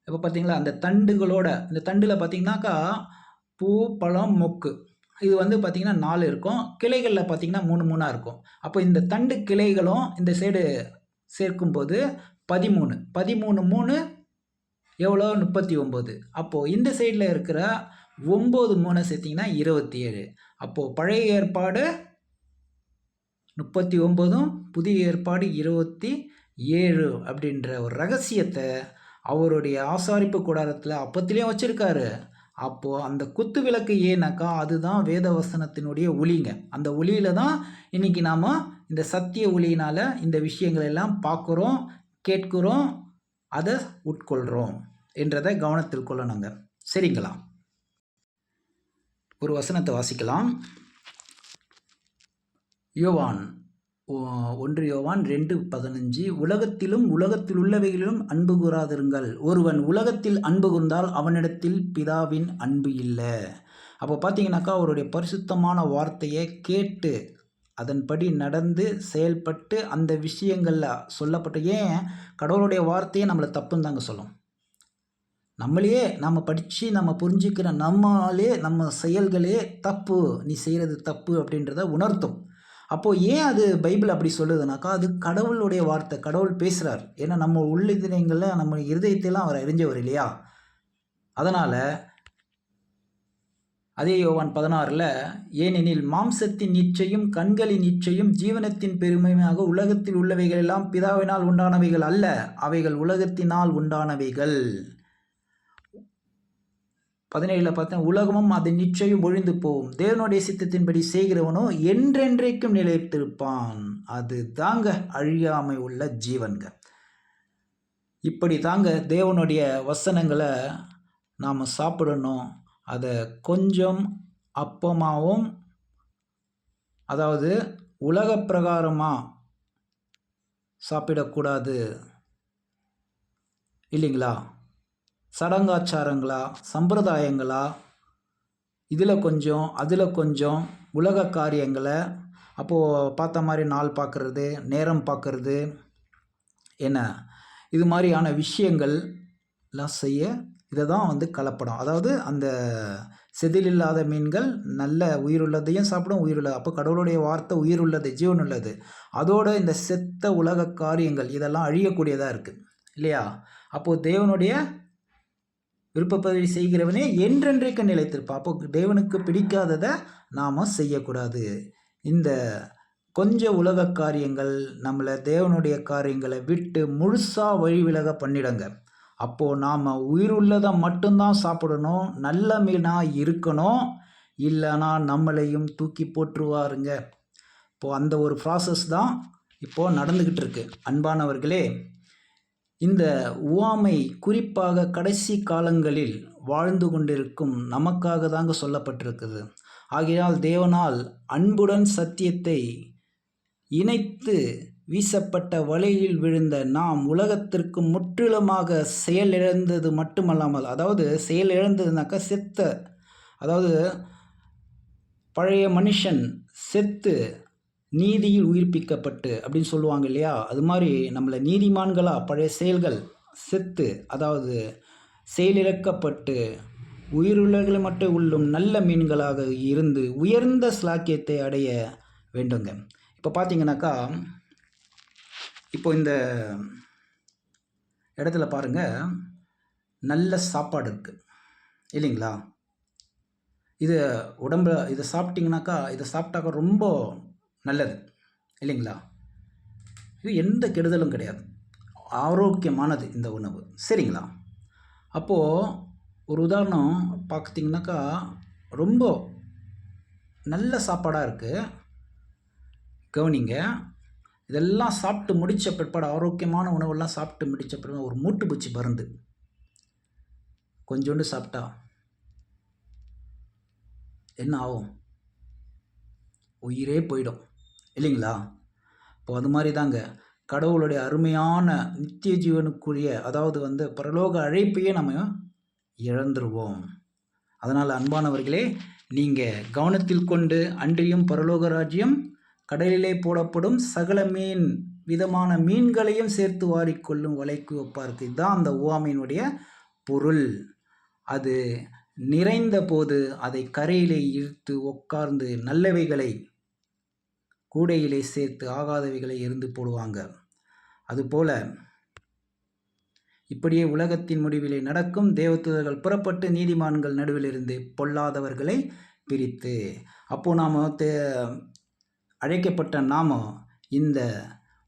இப்போ பார்த்தீங்களா, அந்த தண்டுகளோட இந்த தண்டில் பார்த்தீங்கன்னாக்கா பூ பழம் மொக்கு இது பார்த்தீங்கன்னா 4 இருக்கும். கிளைகளில் பார்த்தீங்கன்னா 3 3 இருக்கும். அப்போ இந்த தண்டு கிளைகளும் இந்த சைடு சேர்க்கும்போது 13 13 3 எவ்வளோ? 39. அப்போது இந்த சைடில் இருக்கிற 9 3 சேர்த்திங்கன்னா 27. அப்போது பழைய ஏற்பாடு 39, புதிய ஏற்பாடு 27 அப்படின்ற ஒரு ரகசியத்தை அவருடைய ஆசாரிப்பு கூடாரத்தில் அப்பத்திலையும் வச்சுருக்காரு. அப்போது அந்த குத்து விளக்கு ஏன்னாக்கா அதுதான் வேத வசனத்தினுடைய ஒளிங்க. அந்த ஒளியில தான் இன்னைக்கு நாம் இந்த சத்திய ஒளியினால் இந்த விஷயங்கள் எல்லாம் பார்க்குறோம், கேட்குறோம், அதை உட்கொள்கிறோம் என்றதை கவனத்தில் கொள்ளணுங்க. சரிங்களா? ஒரு வசனத்தை வாசிக்கலாம். யோவான் 1 யோவான் 2:15 உலகத்திலும் உலகத்தில் உள்ளவைகளிலும் அன்பு கூறாதிருங்கள். ஒருவன் உலகத்தில் அன்பு கூர்ந்தால் அவனிடத்தில் பிதாவின் அன்பு இல்லை. அப்போ பார்த்தீங்கன்னாக்கா அவருடைய பரிசுத்தமான வார்த்தையை கேட்டு அதன்படி நடந்து செயல்பட்டு அந்த விஷயங்களில் சொல்லப்பட்ட ஏன் கடவுளுடைய வார்த்தையை நம்மளை தப்புன்னு தாங்க சொல்லும். நம்மளையே நம்ம படித்து நம்ம புரிஞ்சுக்கிற நம்மளே நம்ம செயல்களே தப்பு, நீ செய்கிறது தப்பு அப்படின்றத உணர்த்தும். அப்போது ஏன் அது பைபிள் அப்படி சொல்லுதுனாக்கா அது கடவுளுடைய வார்த்தை, கடவுள் பேசுகிறார். ஏன்னா நம்ம உள்ளிதயங்களில் நம்ம இருதயத்தையெல்லாம் அவர் அறிஞ்சவர் இல்லையா? அதனால் அதே யோவான் 16 ஏனெனில் மாம்சத்தின் இச்சையும் கண்களின் இச்சையும் ஜீவனத்தின் பெருமையாக உலகத்தில் உள்ளவைகள் எல்லாம் பிதாவினால் உண்டானவைகள் அல்ல, அவைகள் உலகத்தினால் உண்டானவைகள். 17 பார்த்தா உலகமும் அதன் நிச்சயம் ஒழிந்து போகும், தேவனுடைய சித்தத்தின்படி செய்கிறவனோ என்றென்றைக்கும் நிலைத்திருப்பான். அது தாங்க அழியாமை உள்ள ஜீவன்க. இப்படி தாங்க தேவனுடைய வசனங்களை நாம் சாப்பிடணும். அதை கொஞ்சம் அப்பமாகவும், அதாவது உலக பிரகாரமாக சாப்பிடக்கூடாது இல்லைங்களா? சடங்காச்சாரங்களா, சம்பிரதாயங்களா, இதில் கொஞ்சம் அதில் கொஞ்சம் உலக காரியங்களை அப்போது பார்த்த மாதிரி நாள் பார்க்குறது, நேரம் பார்க்குறது, என்ன இது மாதிரியான விஷயங்கள்லாம் செய்ய இதை தான் கலப்படம். அதாவது அந்த செதிலில்லாத மீன்கள் நல்ல உயிருள்ளதையும் சாப்பிடும், உயிருள்ளது. அப்போ கடவுளுடைய வார்த்தை உயிருள்ளது, ஜீவன் உள்ளது. அதோடு இந்த செத்த உலக காரியங்கள் இதெல்லாம் அழியக்கூடியதாக இருக்குது இல்லையா? அப்போது தேவனுடைய விருப்பப்படி செய்கிறவனே என்றென்றைக்கு நிலைத்திருப்பான். அப்போ தேவனுக்கு பிடிக்காததை நாம் செய்யக்கூடாது. இந்த கொஞ்சம் உலக காரியங்கள் நம்மளை தேவனுடைய காரியங்களை விட்டு முழுசாக வழி விலக பண்ணிடுங்க. அப்போது நாம் உயிருள்ளதை மட்டும்தான் சாப்பிடணும், நல்ல மீனாக இருக்கணும், இல்லைனா நம்மளையும் தூக்கி போட்டுருவாருங்க. இப்போது அந்த ஒரு ப்ராசஸ் தான் இப்போது நடந்துக்கிட்டு இருக்கு. அன்பானவர்களே, இந்த உவமை குறிப்பாக கடைசி காலங்களில் வாழ்ந்து கொண்டிருக்கும் நமக்காக தாங்க சொல்லப்பட்டிருக்குது. ஆகையால் தேவனால் அன்புடன் சத்தியத்தை இணைத்து வீசப்பட்ட வலையில் விழுந்த நாம் உலகத்திற்கு முற்றிலுமாக செயலிழந்தது மட்டுமல்லாமல், அதாவது செயலிழந்ததுனாக்கா செத்த, அதாவது பழைய மனுஷன் செத்து நீதியில் உயிர்ப்பிக்கப்பட்டு அப்படின்னு சொல்லுவாங்க இல்லையா? அது மாதிரி நம்மளை நீதிமான்களாக பழைய செயல்கள் செத்து, அதாவது செயலிழக்கப்பட்டு உயிருள்ளகளை மட்டும் உள்ளும் நல்ல மீன்களாக இருந்து உயர்ந்த ஸ்லாக்கியத்தை அடைய வேண்டுங்க. இப்போ பார்த்தீங்கன்னாக்கா இப்போ இந்த இடத்துல பாருங்கள், நல்ல சாப்பாடு இருக்குது இல்லைங்களா? இது உடம்புல இதை சாப்பிட்டிங்கனாக்கா, இதை சாப்பிட்டாக்கா ரொம்ப நல்லது இல்லைங்களா? இது எந்த கெடுதலும் கிடையாது, ஆரோக்கியமானது இந்த உணவு. சரிங்களா? அப்போது ஒரு உதாரணம் பார்த்திங்கனாக்கா ரொம்ப நல்ல சாப்பாடாக இருக்குது, கவனிங்க. இதெல்லாம் சாப்பிட்டு முடித்த பிற்பாடு, ஆரோக்கியமான உணவெல்லாம் சாப்பிட்டு முடித்த பிறகு ஒரு மூட்டுப்பூச்சி மருந்து கொஞ்சோண்டு சாப்பிட்டா என்ன ஆகும்? உயிரே போயிடும் இல்லைங்களா? இப்போ அது மாதிரி தாங்க கடவுளுடைய அருமையான நித்திய ஜீவனுக்குரிய, அதாவது பரலோக அழைப்பையே நம்ம இழந்துருவோம். அதனால் அன்பானவர்களே, நீங்கள் கவனத்தில் கொண்டு அன்றியும் பரலோக ராஜ்யம் கடலிலே போடப்படும் சகல விதமான மீன்களையும் சேர்த்து வாரிக்கொள்ளும் வலைக்கு ஒப்பாருக்கு. இதுதான் அந்த உவமையினுடைய பொருள். அது நிறைந்த போது அதை கரையிலே இழுத்து உட்கார்ந்து நல்லவைகளை கூடையிலே சேர்த்து ஆகாதவைகளை எரிந்து போடுவாங்க. அதுபோல இப்படியே உலகத்தின் முடிவிலே நடக்கும். தேவதூதர்கள் புறப்பட்டு நீதிமான்கள் நடுவிலிருந்து பொல்லாதவர்களை பிரித்து, அப்போது நாம் அழைக்கப்பட்ட நாம் இந்த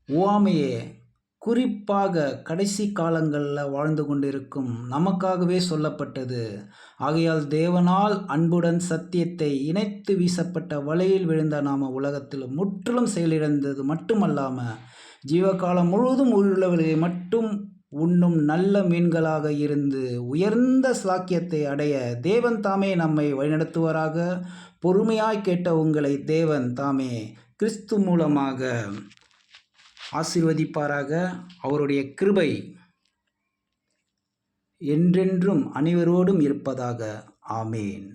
உவமையை குறிப்பாக கடைசி காலங்களில் வாழ்ந்து கொண்டிருக்கும் நமக்காகவே சொல்லப்பட்டது. ஆகையால் தேவனால் அன்புடன் சத்தியத்தை இணைத்து வீசப்பட்ட வலையில் விழுந்த நாம் உலகத்தில் முற்றிலும் செயலிழந்தது மட்டுமல்லாமல் ஜீவகாலம் முழுவதும் உயிருள்ளவர்களை மட்டும் உண்ணும் நல்ல மீன்களாக இருந்து உயர்ந்த சாக்கியத்தை அடைய தேவன் தாமே நம்மை வழிநடத்துவாராக. பொறுமையாய் கேட்ட உங்களை தேவன் தாமே கிறிஸ்து மூலமாக ஆசீர்வதிப்பாராக. அவருடைய கிருபை என்றென்றும் அனைவரோடும் இருப்பதாக. ஆமேன்.